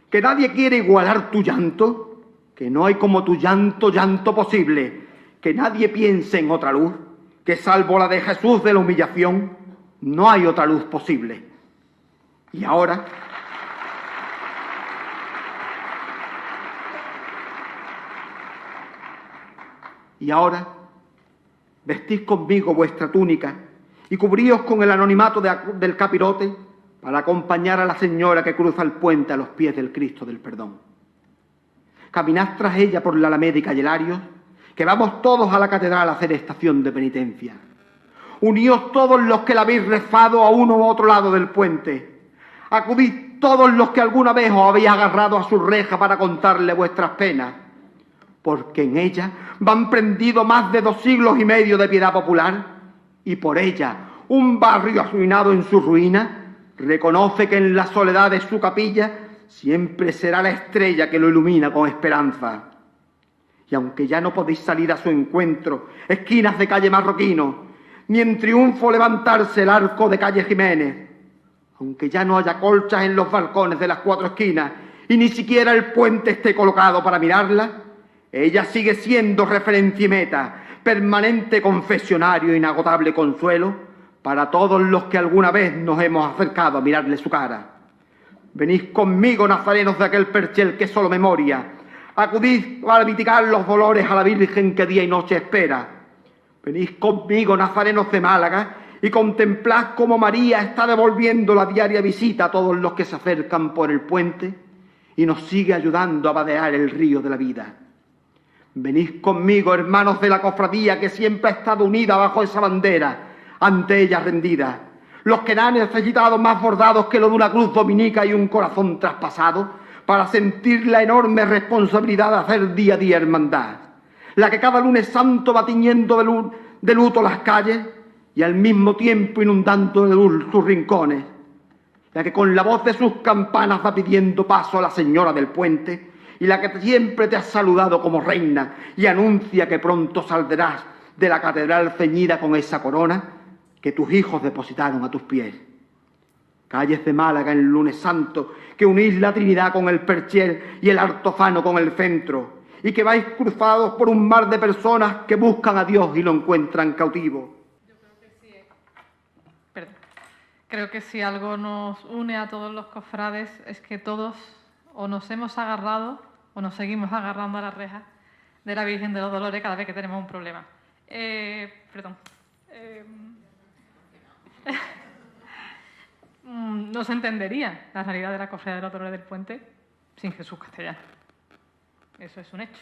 Que nadie quiere igualar tu llanto, que no hay como tu llanto, llanto posible. Que nadie piense en otra luz, que salvo la de Jesús de la humillación, no hay otra luz posible. Y ahora, vestid conmigo vuestra túnica y cubríos con el anonimato del capirote para acompañar a la señora que cruza el puente a los pies del Cristo del Perdón. Caminad tras ella por la Alameda y Calle Larios, que vamos todos a la catedral a hacer estación de penitencia. Uníos todos los que la habéis rezado a uno u otro lado del puente. Acudid todos los que alguna vez os habéis agarrado a su reja para contarle vuestras penas, porque en ella van prendido más de 2 siglos y medio de piedad popular, y por ella un barrio arruinado en su ruina reconoce que en la soledad de su capilla siempre será la estrella que lo ilumina con esperanza. Y aunque ya no podéis salir a su encuentro, esquinas de calle Marroquino, ni en triunfo levantarse el arco de calle Jiménez, aunque ya no haya colchas en los balcones de las 4 esquinas y ni siquiera el puente esté colocado para mirarla, ella sigue siendo referencia y meta, permanente confesionario, inagotable consuelo para todos los que alguna vez nos hemos acercado a mirarle su cara. Venid conmigo, nazarenos de aquel perchel que solo memoria, acudid para mitigar los dolores a la Virgen que día y noche espera. Venid conmigo, nazarenos de Málaga, y contemplad cómo María está devolviendo la diaria visita a todos los que se acercan por el puente y nos sigue ayudando a vadear el río de la vida. Venid conmigo, hermanos de la cofradía que siempre ha estado unida bajo esa bandera, ante ella rendida. Los que han necesitado más bordados que lo de una cruz dominica y un corazón traspasado, para sentir la enorme responsabilidad de hacer día a día hermandad. La que cada lunes santo va tiñendo de luto las calles y al mismo tiempo inundando de luz sus rincones. La que con la voz de sus campanas va pidiendo paso a la señora del puente y la que siempre te ha saludado como reina y anuncia que pronto saldrás de la catedral ceñida con esa corona que tus hijos depositaron a tus pies. Calles de Málaga en lunes santo, que unís la Trinidad con el Perchel y el Artofano con el centro, y que vais cruzados por un mar de personas que buscan a Dios y lo encuentran cautivo. Creo que si algo nos une a todos los cofrades es que todos o nos hemos agarrado o nos seguimos agarrando a las rejas de la Virgen de los Dolores cada vez que tenemos un problema. No se entendería la realidad de la Cofradía de los Dolores del Puente sin Jesús Castellano. Eso es un hecho.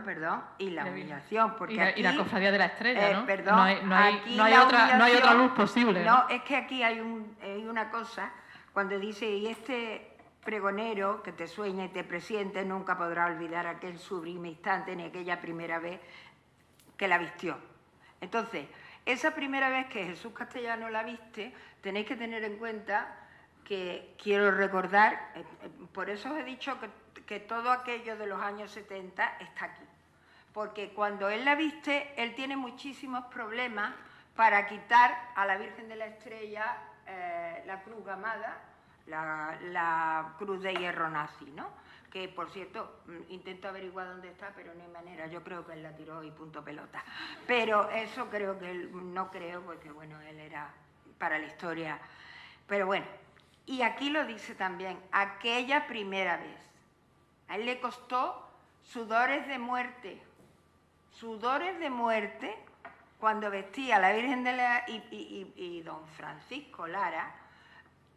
Perdón. Y la humillación. Porque y la Cofradía de la Estrella, ¿no? Perdón, no hay otra luz posible. No, es que aquí hay una cosa, cuando dice, y este pregonero que te sueña y te presiente nunca podrá olvidar aquel sublime instante ni aquella primera vez que la vistió. Entonces, esa primera vez que Jesús Castellano la viste, tenéis que tener en cuenta que quiero recordar, por eso os he dicho que todo aquello de los años 70 está aquí. Porque cuando él la viste, él tiene muchísimos problemas para quitar a la Virgen de la Estrella la cruz gamada, la cruz de hierro nazi, ¿no? Que, por cierto, intento averiguar dónde está, pero no hay manera. Yo creo que él la tiró y punto pelota. Pero eso creo que él, no creo, porque, bueno, él era para la historia. Pero bueno, y aquí lo dice también, aquella primera vez. A él le costó sudores de muerte cuando vestía a la Virgen de la... Y don Francisco Lara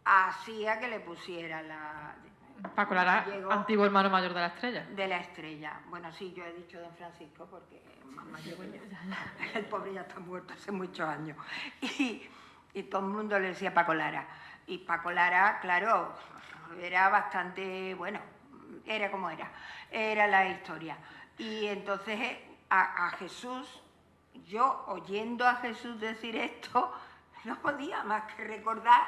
hacía que le pusiera la... Paco Lara, antiguo hermano mayor de la Estrella. De la Estrella. Bueno, sí, yo he dicho don Francisco porque más mayor que yo. El pobre ya está muerto hace muchos años. Y todo el mundo le decía Paco Lara. Y Paco Lara, claro, era bastante, bueno, era como era la historia. Y entonces a Jesús, yo oyendo a Jesús decir esto, no podía más que recordar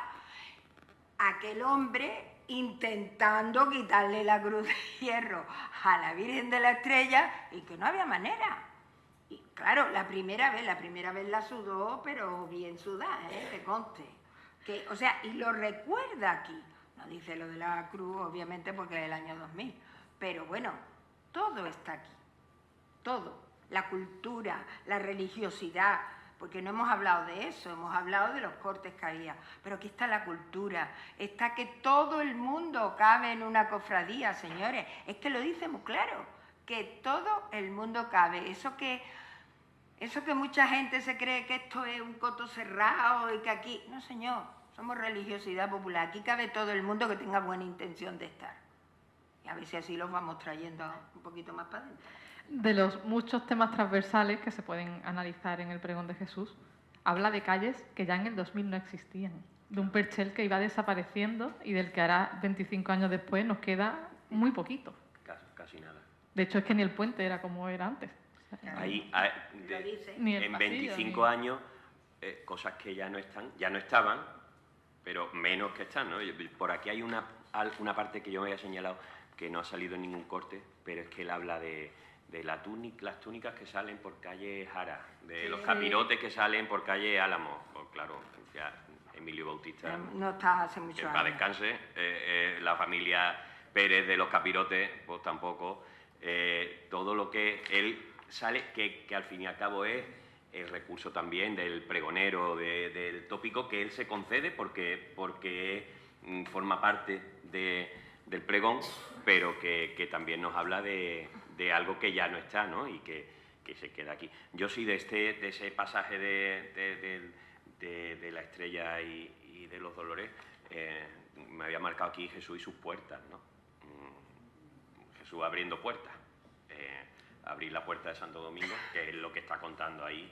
a aquel hombre intentando quitarle la cruz de hierro a la Virgen de la Estrella y que no había manera. Y claro, la primera vez la sudó, pero bien sudada, que conste. Que, o sea, y lo recuerda aquí. No dice lo de la cruz, obviamente, porque es el año 2000. Pero bueno, todo está aquí. Todo. La cultura, la religiosidad, porque no hemos hablado de eso, hemos hablado de los cortes que había. Pero aquí está la cultura, está que todo el mundo cabe en una cofradía, señores. Es que lo dice muy claro, que todo el mundo cabe. Eso que mucha gente se cree que esto es un coto cerrado y que aquí... No, señor, somos religiosidad popular. Aquí cabe todo el mundo que tenga buena intención de estar. Y a ver si así los vamos trayendo un poquito más para adentro. De los muchos temas transversales que se pueden analizar en el pregón de Jesús, habla de calles que ya en el 2000 no existían, de un Perchel que iba desapareciendo y del que ahora, 25 años después, nos queda muy poquito. Casi nada. De hecho, es que ni el puente era como era antes. Ahí, en 25 años, cosas que ya no estaban, pero menos que están, ¿no? Por aquí hay una parte que yo me había señalado que no ha salido en ningún corte, pero es que él habla de las túnicas que salen por calle Jara, de los capirotes que salen por calle Álamo. Pues claro, ya Emilio Bautista no está hace mucho años. Para descanse, la familia Pérez de los capirotes, pues tampoco. todo lo que él sale, que al fin y al cabo es el recurso también del pregonero, del tópico que él se concede porque forma parte del pregón, pero que también nos habla de algo que ya no está, ¿no? Y que se queda aquí. Yo sí de ese pasaje de la estrella y de los dolores, me había marcado aquí Jesús y sus puertas, ¿no? Jesús abriendo puertas. Abrir la puerta de Santo Domingo, que es lo que está contando ahí.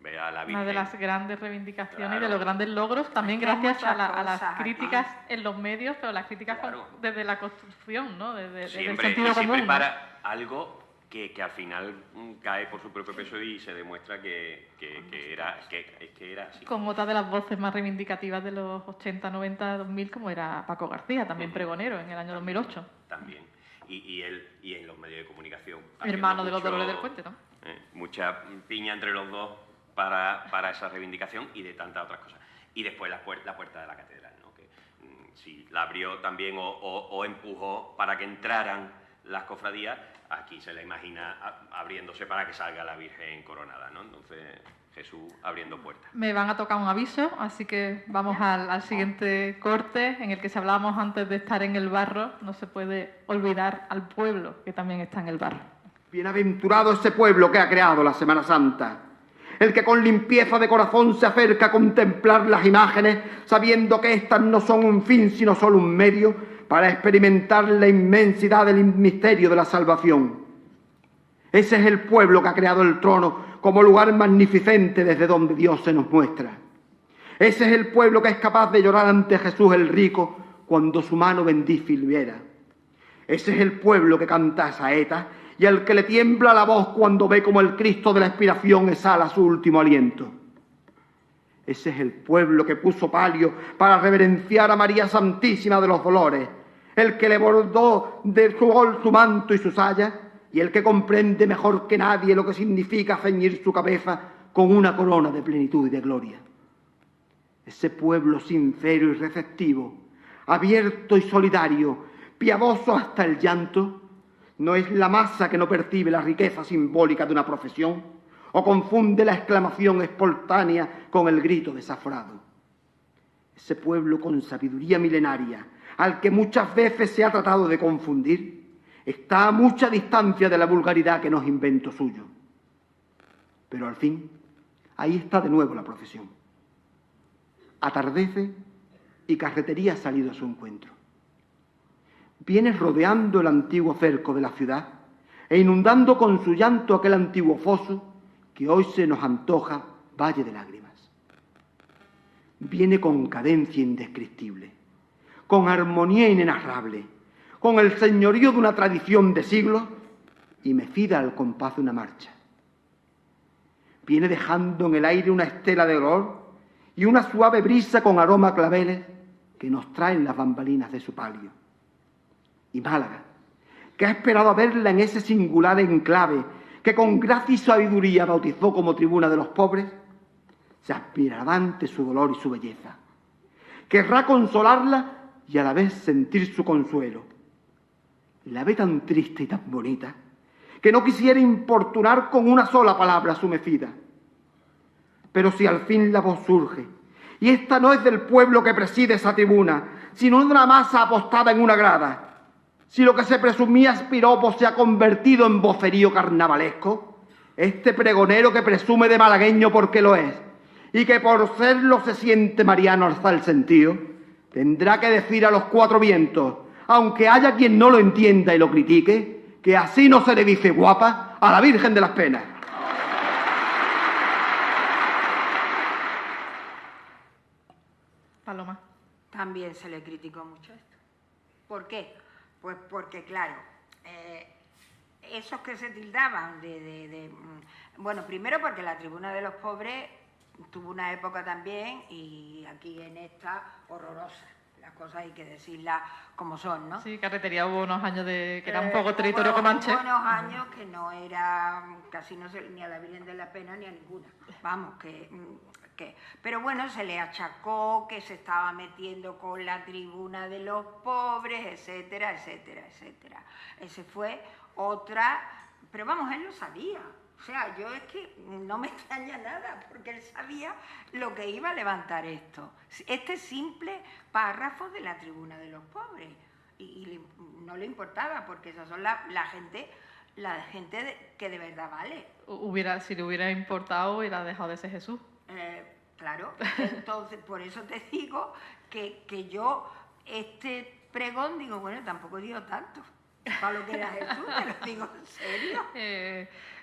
Ve a la Virgen. Una de las grandes reivindicaciones, Claro. y de los grandes logros, también Es que hay gracias a muchas las cosas críticas aquí. en los medios, pero las críticas Claro. desde la construcción, ¿no? Desde el Siempre, sentido y siempre común. ¿no? para algo que al final cae por su propio peso y se demuestra que era así. Con otra de las voces más reivindicativas de los 80, 90, 2000, como era Paco García, también pregonero, en el año 2008. También. Y en los medios de comunicación. Hermano haciendo de los mucho, Dolores del Puente, ¿no? Mucha piña entre los dos para esa reivindicación y de tantas otras cosas. Y después la puerta de la catedral, ¿no? Que si la abrió también o empujó para que entraran las cofradías, aquí se la imagina abriéndose para que salga la Virgen coronada, ¿no? Entonces, Jesús abriendo puertas. Me van a tocar un aviso, así que vamos al siguiente corte, en el que si hablábamos antes de estar en el barro, no se puede olvidar al pueblo, que también está en el barro. Bienaventurado ese pueblo que ha creado la Semana Santa, el que con limpieza de corazón se acerca a contemplar las imágenes, sabiendo que éstas no son un fin, sino solo un medio para experimentar la inmensidad del misterio de la salvación. Ese es el pueblo que ha creado el trono como lugar magnificente desde donde Dios se nos muestra. Ese es el pueblo que es capaz de llorar ante Jesús el rico cuando su mano bendice y libera. Ese es el pueblo que canta saetas y al que le tiembla la voz cuando ve como el Cristo de la expiración exhala su último aliento. Ese es el pueblo que puso palio para reverenciar a María Santísima de los Dolores, el que le bordó de su gol su manto y su saya, y el que comprende mejor que nadie lo que significa ceñir su cabeza con una corona de plenitud y de gloria. Ese pueblo sincero y receptivo, abierto y solidario, piadoso hasta el llanto, no es la masa que no percibe la riqueza simbólica de una profesión o confunde la exclamación espontánea con el grito desaforado. Ese pueblo con sabiduría milenaria, al que muchas veces se ha tratado de confundir, está a mucha distancia de la vulgaridad que no es invento suyo. Pero al fin, ahí está de nuevo la procesión. Atardece y Carretería ha salido a su encuentro. Viene rodeando el antiguo cerco de la ciudad e inundando con su llanto aquel antiguo foso que hoy se nos antoja valle de lágrimas. Viene con cadencia indescriptible, con armonía inenarrable, con el señorío de una tradición de siglos y mecida al compás de una marcha. Viene dejando en el aire una estela de olor y una suave brisa con aroma a claveles que nos traen las bambalinas de su palio. Y Málaga, que ha esperado a verla en ese singular enclave que con gracia y sabiduría bautizó como tribuna de los pobres, se aspirará ante su dolor y su belleza. Querrá consolarla y a la vez sentir su consuelo. La ve tan triste y tan bonita que no quisiera importunar con una sola palabra su mecida. Pero si al fin la voz surge, y esta no es del pueblo que preside esa tribuna, sino de una masa apostada en una grada, si lo que se presumía piropo se ha convertido en vocerío carnavalesco, este pregonero que presume de malagueño porque lo es, y que por serlo se siente mariano hasta el sentido, tendrá que decir a los cuatro vientos, aunque haya quien no lo entienda y lo critique, que así no se le dice guapa a la Virgen de las Penas. Paloma. También se le criticó mucho esto. ¿Por qué? Pues porque, claro, esos que se tildaban bueno, primero porque la Tribuna de los Pobres tuvo una época también, y aquí en esta, horrorosa. Las cosas hay que decirlas como son, ¿no? Sí, Carretería hubo unos años que era un poco territorio comanche. Hubo unos años que no era, casi no se, ni a la Virgen de la Pena ni a ninguna. Vamos, que qué. Pero bueno, se le achacó que se estaba metiendo con la tribuna de los pobres, etcétera, etcétera, etcétera. Ese fue otra... Pero vamos, él lo sabía. O sea, yo es que no me extraña nada, porque él sabía lo que iba a levantar esto. Este simple párrafo de la tribuna de los pobres. Y no le importaba, porque esas son la gente que de verdad vale. Si le hubiera importado, hubiera dejado de ser Jesús. Claro, entonces por eso te digo que yo este pregón digo, bueno, tampoco digo tanto para lo que era Jesús, te lo digo en serio.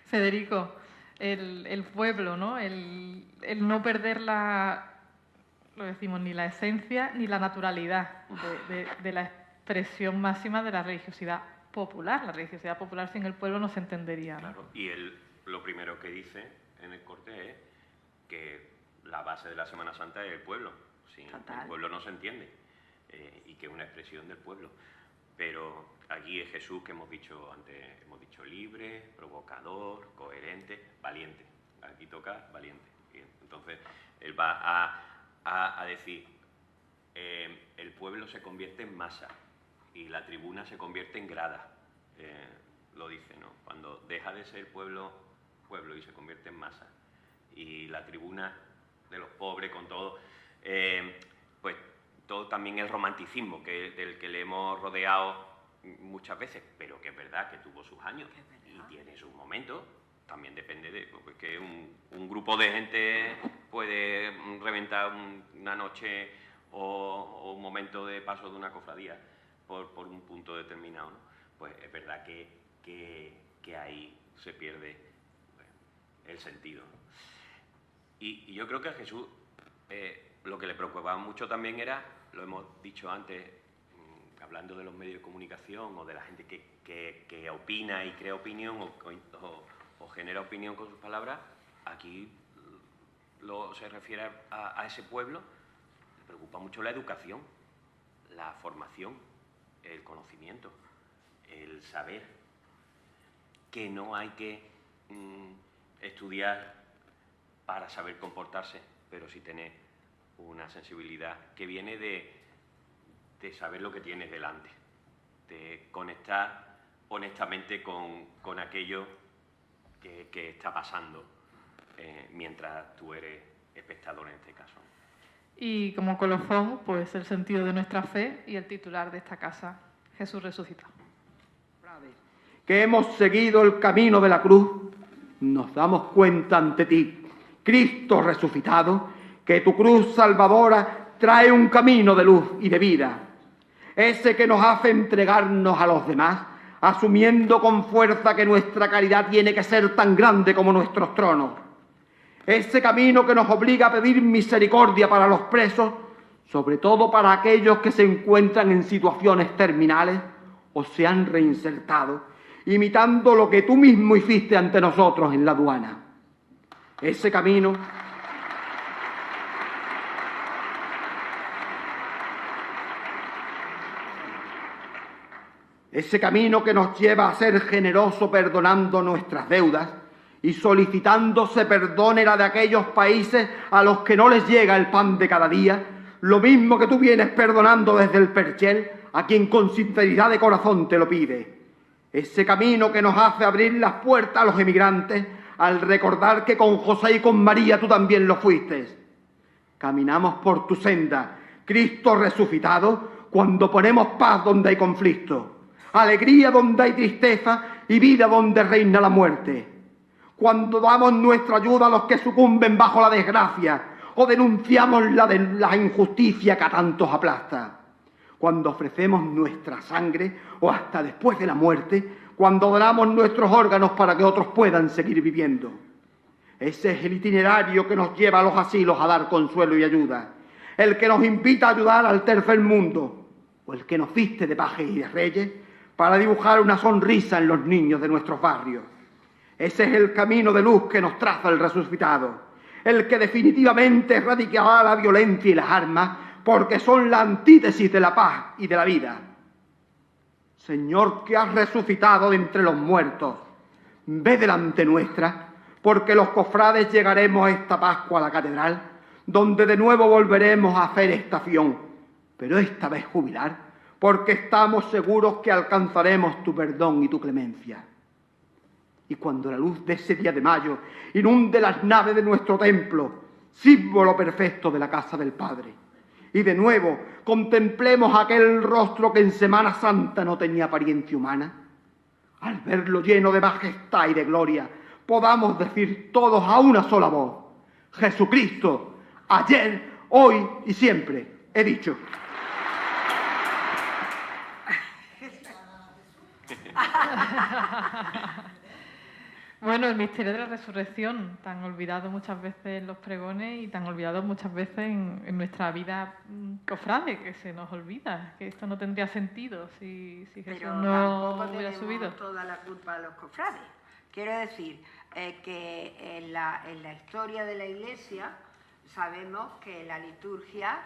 Federico, el pueblo, ¿no? El no perder lo decimos, ni la esencia ni la naturalidad de la expresión máxima de la religiosidad popular. La religiosidad popular sin el pueblo no se entendería, ¿no? Claro, y lo primero que dice en el corte es que la base de la Semana Santa es el pueblo. Sin el pueblo no se entiende, y que es una expresión del pueblo. Pero aquí es Jesús, que hemos dicho antes, hemos dicho libre, provocador, coherente, valiente. Aquí toca valiente. Y entonces él va a decir, el pueblo se convierte en masa y la tribuna se convierte en grada. Lo dice, ¿no? Cuando deja de ser pueblo y se convierte en masa, y la tribuna de los pobres con todo, pues todo también el romanticismo del que le hemos rodeado muchas veces, pero que es verdad que tuvo sus años y tiene sus momentos. También depende de que un grupo de gente puede reventar una noche o un momento de paso de una cofradía por un punto determinado, ¿no? Pues es verdad que ahí se pierde el sentido, ¿no? Y yo creo que a Jesús lo que le preocupaba mucho también era, lo hemos dicho antes, hablando de los medios de comunicación o de la gente que opina y crea opinión o genera opinión con sus palabras, aquí se refiere a ese pueblo, le preocupa mucho la educación, la formación, el conocimiento, el saber, que no hay que estudiar para saber comportarse, pero sí tener una sensibilidad que viene de saber lo que tienes delante, de conectar honestamente con aquello que está pasando mientras tú eres espectador en este caso. Y como colofón, pues el sentido de nuestra fe y el titular de esta casa, Jesús resucitado. Que hemos seguido el camino de la cruz, nos damos cuenta ante ti, Cristo resucitado, que tu cruz salvadora trae un camino de luz y de vida, ese que nos hace entregarnos a los demás, asumiendo con fuerza que nuestra caridad tiene que ser tan grande como nuestros tronos, ese camino que nos obliga a pedir misericordia para los presos, sobre todo para aquellos que se encuentran en situaciones terminales o se han reinsertado, imitando lo que tú mismo hiciste ante nosotros en la aduana. Ese camino que nos lleva a ser generoso perdonando nuestras deudas y solicitando se perdone la de aquellos países a los que no les llega el pan de cada día, lo mismo que tú vienes perdonando desde el Perchel a quien con sinceridad de corazón te lo pide. Ese camino que nos hace abrir las puertas a los emigrantes al recordar que con José y con María tú también lo fuiste. Caminamos por tu senda, Cristo resucitado, cuando ponemos paz donde hay conflicto, alegría donde hay tristeza y vida donde reina la muerte. Cuando damos nuestra ayuda a los que sucumben bajo la desgracia o denunciamos la injusticia que a tantos aplasta. Cuando ofrecemos nuestra sangre o hasta después de la muerte, cuando donamos nuestros órganos para que otros puedan seguir viviendo. Ese es el itinerario que nos lleva a los asilos a dar consuelo y ayuda, el que nos invita a ayudar al tercer mundo, o el que nos viste de pajes y de reyes para dibujar una sonrisa en los niños de nuestros barrios. Ese es el camino de luz que nos traza el resucitado, el que definitivamente erradicará la violencia y las armas, porque son la antítesis de la paz y de la vida. Señor, que has resucitado de entre los muertos, ve delante nuestra, porque los cofrades llegaremos a esta Pascua a la catedral donde de nuevo volveremos a hacer estación, pero esta vez jubilar, porque estamos seguros que alcanzaremos tu perdón y tu clemencia. Y cuando la luz de ese día de mayo inunde las naves de nuestro templo, símbolo perfecto de la casa del Padre, y de nuevo contemplemos aquel rostro que en Semana Santa no tenía apariencia humana, al verlo lleno de majestad y de gloria, podamos decir todos a una sola voz: Jesucristo, ayer, hoy y siempre, he dicho. Bueno, el misterio de la resurrección, tan olvidado muchas veces en los pregones y tan olvidado muchas veces en nuestra vida cofrade, que se nos olvida, que esto no tendría sentido si Jesús Pero no tampoco hubiera subido. toda la culpa de los cofrades. Quiero decir que en la historia de la Iglesia sabemos que la liturgia,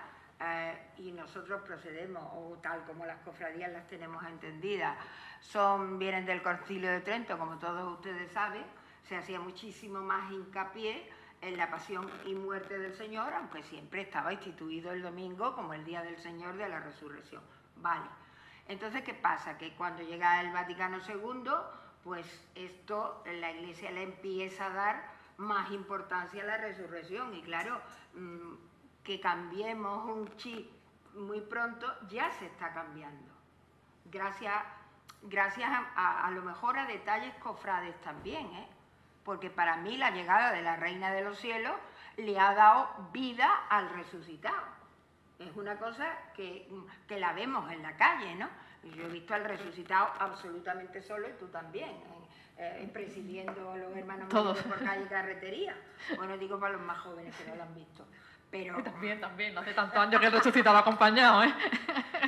y nosotros procedemos, o tal como las cofradías las tenemos entendidas, vienen del Concilio de Trento, como todos ustedes saben. Se hacía muchísimo más hincapié en la pasión y muerte del Señor, aunque siempre estaba instituido el domingo como el día del Señor de la resurrección. Vale. Entonces, ¿qué pasa? Que cuando llega el Vaticano II, pues esto, la Iglesia le empieza a dar más importancia a la resurrección. Y claro, que cambiemos un chip muy pronto ya se está cambiando. Gracias a lo mejor a detalles cofrades también, porque para mí la llegada de la Reina de los Cielos le ha dado vida al resucitado. Es una cosa que la vemos en la calle, ¿no? Yo he visto al resucitado absolutamente solo, y tú también, presidiendo los hermanos mayores por calle y carretería. Bueno, digo para los más jóvenes que no lo han visto. Pero También, no hace tantos años que el resucitado acompañado, ¿eh?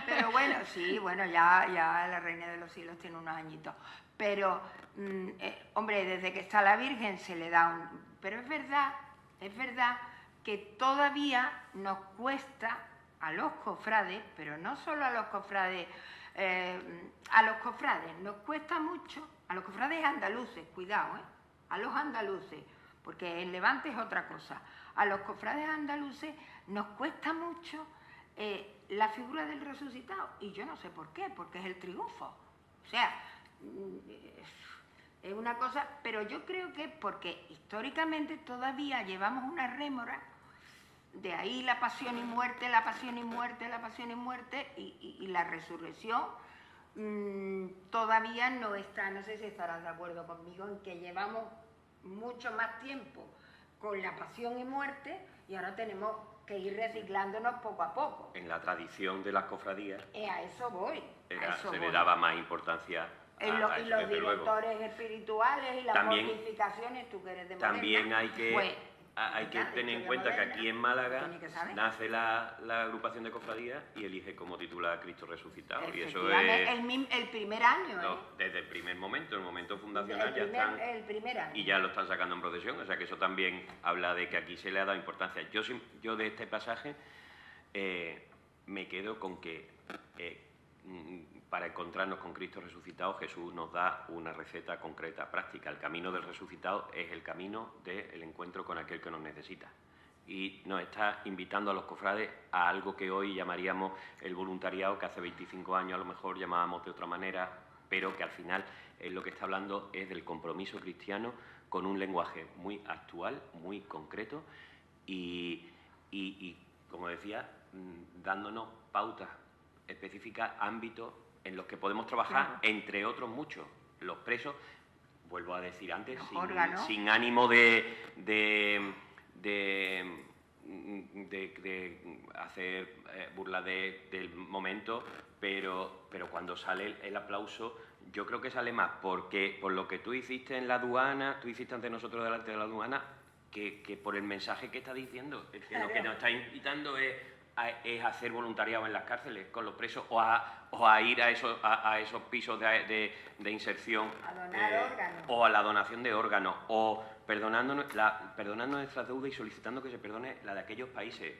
Pero bueno, sí, bueno, ya la Reina de los Cielos tiene unos añitos. Pero, hombre, desde que está la Virgen se le da un... Pero es verdad que todavía nos cuesta a los cofrades, pero no solo a los cofrades, nos cuesta mucho, a los cofrades andaluces, cuidado, a los andaluces, porque el Levante es otra cosa. A los cofrades andaluces nos cuesta mucho la figura del resucitado, y yo no sé por qué, porque es el triunfo. O sea, es una cosa, pero yo creo que porque históricamente todavía llevamos una rémora, de ahí la pasión y muerte, la pasión y muerte, la pasión y muerte, y la resurrección todavía no está, no sé si estarás de acuerdo conmigo, en que llevamos mucho más tiempo con la pasión y muerte, y ahora tenemos que ir reciclándonos poco a poco. En la tradición de las cofradías A eso voy. le daba más importancia a los eso, directores espirituales y las mortificaciones, tú que eres de Morena. También hay que tener en cuenta que aquí en Málaga nace la agrupación de cofradías y elige como titular a Cristo resucitado. Y eso es el primer año, no, desde el primer momento, el momento fundacional el primer año. Y ya lo están sacando en procesión, o sea que eso también habla de que aquí se le ha dado importancia. Yo de este pasaje me quedo con que para encontrarnos con Cristo resucitado, Jesús nos da una receta concreta, práctica. El camino del resucitado es el camino del encuentro con aquel que nos necesita. Y nos está invitando a los cofrades a algo que hoy llamaríamos el voluntariado, que hace 25 años a lo mejor llamábamos de otra manera, pero que al final lo que está hablando es del compromiso cristiano con un lenguaje muy actual, muy concreto y como decía, dándonos pautas específicas, ámbitos en los que podemos trabajar, entre otros muchos. Los presos, vuelvo a decir antes, sin ánimo de hacer burla del momento, pero cuando sale el aplauso, yo creo que sale más porque por lo que tú hiciste en la aduana, tú hiciste ante nosotros delante de la aduana, que por el mensaje que está diciendo. Es que lo que nos está invitando es hacer voluntariado en las cárceles con los presos o a ir a esos pisos de inserción, a donar órganos, o a la donación de órganos, o perdonando nuestras deudas y solicitando que se perdone la de aquellos países.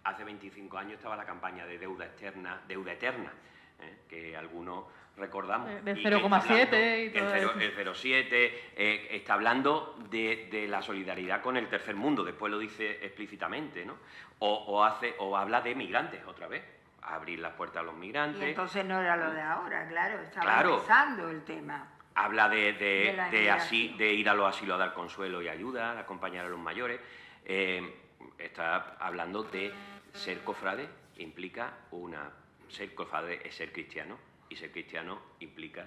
Hace 25 años estaba la campaña de deuda eterna, que algunos recordamos. Del 0,7 y todo eso. El 0,7, está hablando de la solidaridad con el tercer mundo, después lo dice explícitamente, ¿no? O habla de migrantes otra vez, abrir las puertas a los migrantes. Y entonces no era lo de ahora, claro, estaba empezando el tema. Habla de ir a los asilos a dar consuelo y ayuda, a acompañar a los mayores. Está hablando de ser cofrade, implica ser cofrade es ser cristiano, y ser cristiano implica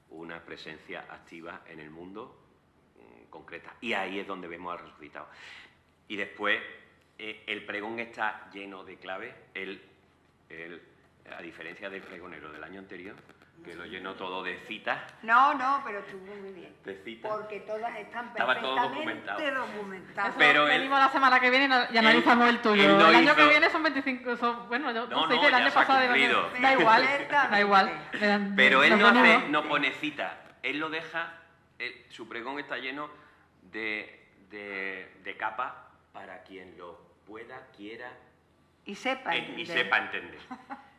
una presencia activa en el mundo concreta. Y ahí es donde vemos al resucitado. Y después, el pregón está lleno de claves. A diferencia del pregonero del año anterior, que lo llenó todo de citas. No, pero estuvo muy bien. De citas. Porque todas están Estaba todo perfectamente documentadas. Pero venimos la semana que viene y analizamos el tuyo. no El año hizo... que viene son 25... Bueno, yo no sé que el año pasado... Da igual. Pero él no pone citas. Él lo deja... su pregón está lleno de capas para quien lo pueda, quiera... Y sepa entender.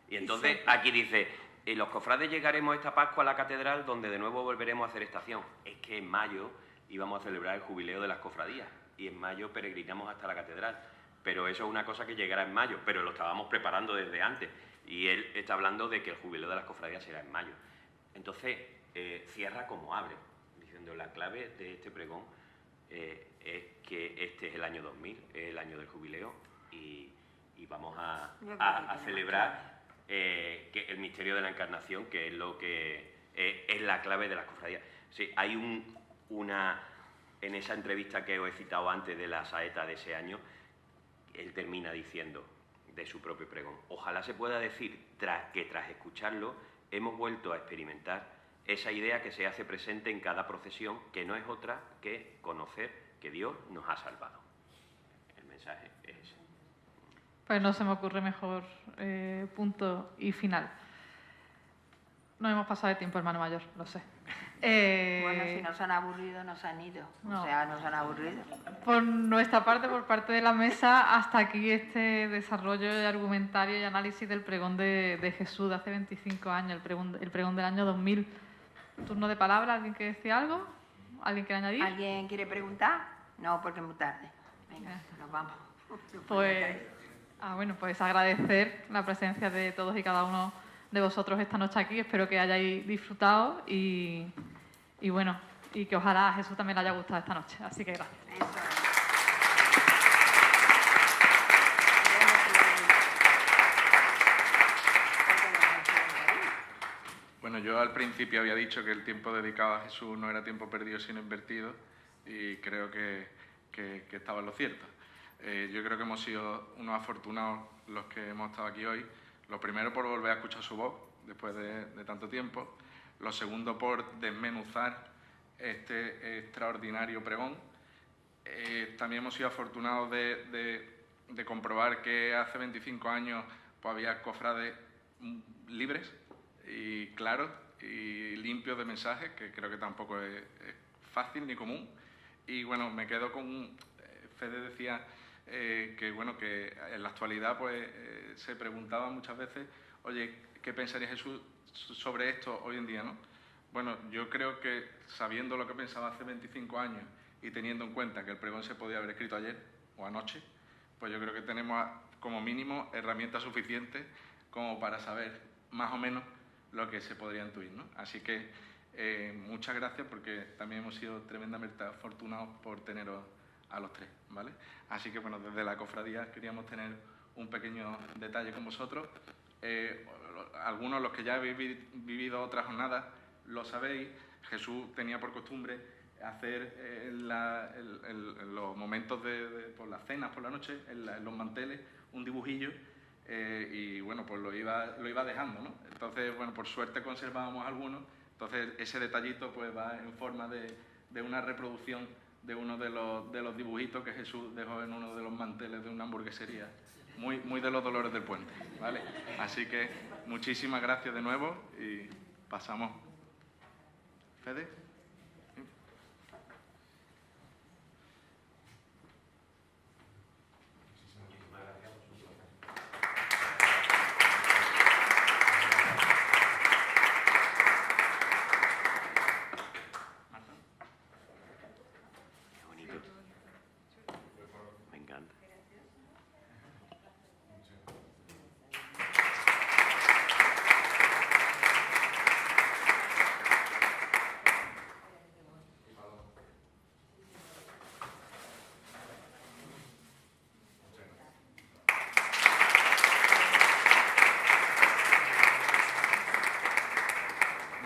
Y entonces aquí dice, los cofrades llegaremos esta Pascua a la catedral donde de nuevo volveremos a hacer estación. Es que en mayo íbamos a celebrar el jubileo de las cofradías y en mayo peregrinamos hasta la catedral. Pero eso es una cosa que llegará en mayo, pero lo estábamos preparando desde antes. Y él está hablando de que el jubileo de las cofradías será en mayo. Entonces cierra como abre, diciendo la clave de este pregón es que este es el año 2000, es el año del jubileo y vamos a celebrar que el misterio de la Encarnación, que es lo que es la clave de las cofradías. Sí, hay en esa entrevista que os he citado antes de la saeta de ese año, él termina diciendo de su propio pregón: ojalá se pueda decir que tras escucharlo hemos vuelto a experimentar esa idea que se hace presente en cada procesión, que no es otra que conocer que Dios nos ha salvado. El mensaje es ese. Pues no se me ocurre mejor punto y final. Nos hemos pasado de tiempo, hermano mayor, lo sé. Bueno, si nos han aburrido, nos han ido. No. O sea, nos han aburrido. Por nuestra parte, por parte de la mesa, hasta aquí este desarrollo de argumentario y análisis del pregón de Jesús de hace 25 años, el pregón del año 2000. Turno de palabra, ¿alguien quiere decir algo? ¿Alguien quiere añadir? ¿Alguien quiere preguntar? No, porque es muy tarde. Venga, nos vamos. Pues agradecer la presencia de todos y cada uno de vosotros esta noche aquí. Espero que hayáis disfrutado y que ojalá a Jesús también le haya gustado esta noche. Así que gracias. Bueno, yo al principio había dicho que el tiempo dedicado a Jesús no era tiempo perdido sino invertido, y creo que estaba en lo cierto. Yo creo que hemos sido unos afortunados los que hemos estado aquí hoy. Lo primero, por volver a escuchar su voz después de tanto tiempo. Lo segundo, por desmenuzar este extraordinario pregón. También hemos sido afortunados de comprobar que hace 25 años pues, había cofrades libres y claros y limpios de mensajes, que creo que tampoco es fácil ni común. Y bueno, me quedo con... Fede decía que en la actualidad pues, se preguntaba muchas veces, oye, ¿qué pensaría Jesús sobre esto hoy en día, ¿no? Bueno, yo creo que sabiendo lo que pensaba hace 25 años y teniendo en cuenta que el pregón se podía haber escrito ayer o anoche, pues yo creo que tenemos como mínimo herramientas suficientes como para saber más o menos lo que se podría intuir, ¿no? Así que muchas gracias, porque también hemos sido tremendamente afortunados por teneros a los tres, ¿vale? Así que bueno, desde la cofradía queríamos tener un pequeño detalle con vosotros. Algunos, los que ya habéis vivido otras jornadas, lo sabéis. Jesús tenía por costumbre hacer en los momentos por las cenas por la noche, en los manteles, un dibujillo, y bueno, pues lo iba dejando, ¿no? Entonces, bueno, por suerte conservábamos algunos, entonces ese detallito pues va en forma de una reproducción de uno de los dibujitos que Jesús dejó en uno de los manteles de una hamburguesería, muy de los Dolores del Puente, ¿vale? Así que muchísimas gracias de nuevo y pasamos. ¿Fede?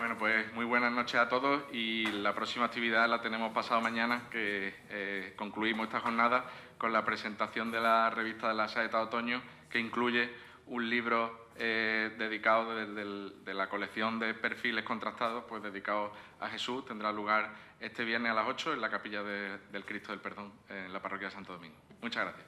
Bueno, pues muy buenas noches a todos y la próxima actividad la tenemos pasado mañana, que concluimos esta jornada con la presentación de la revista de la Saeta de Otoño, que incluye un libro dedicado de la colección de perfiles contrastados, pues dedicado a Jesús. Tendrá lugar este viernes a las 8 en la capilla del Cristo del Perdón, en la parroquia de Santo Domingo. Muchas gracias.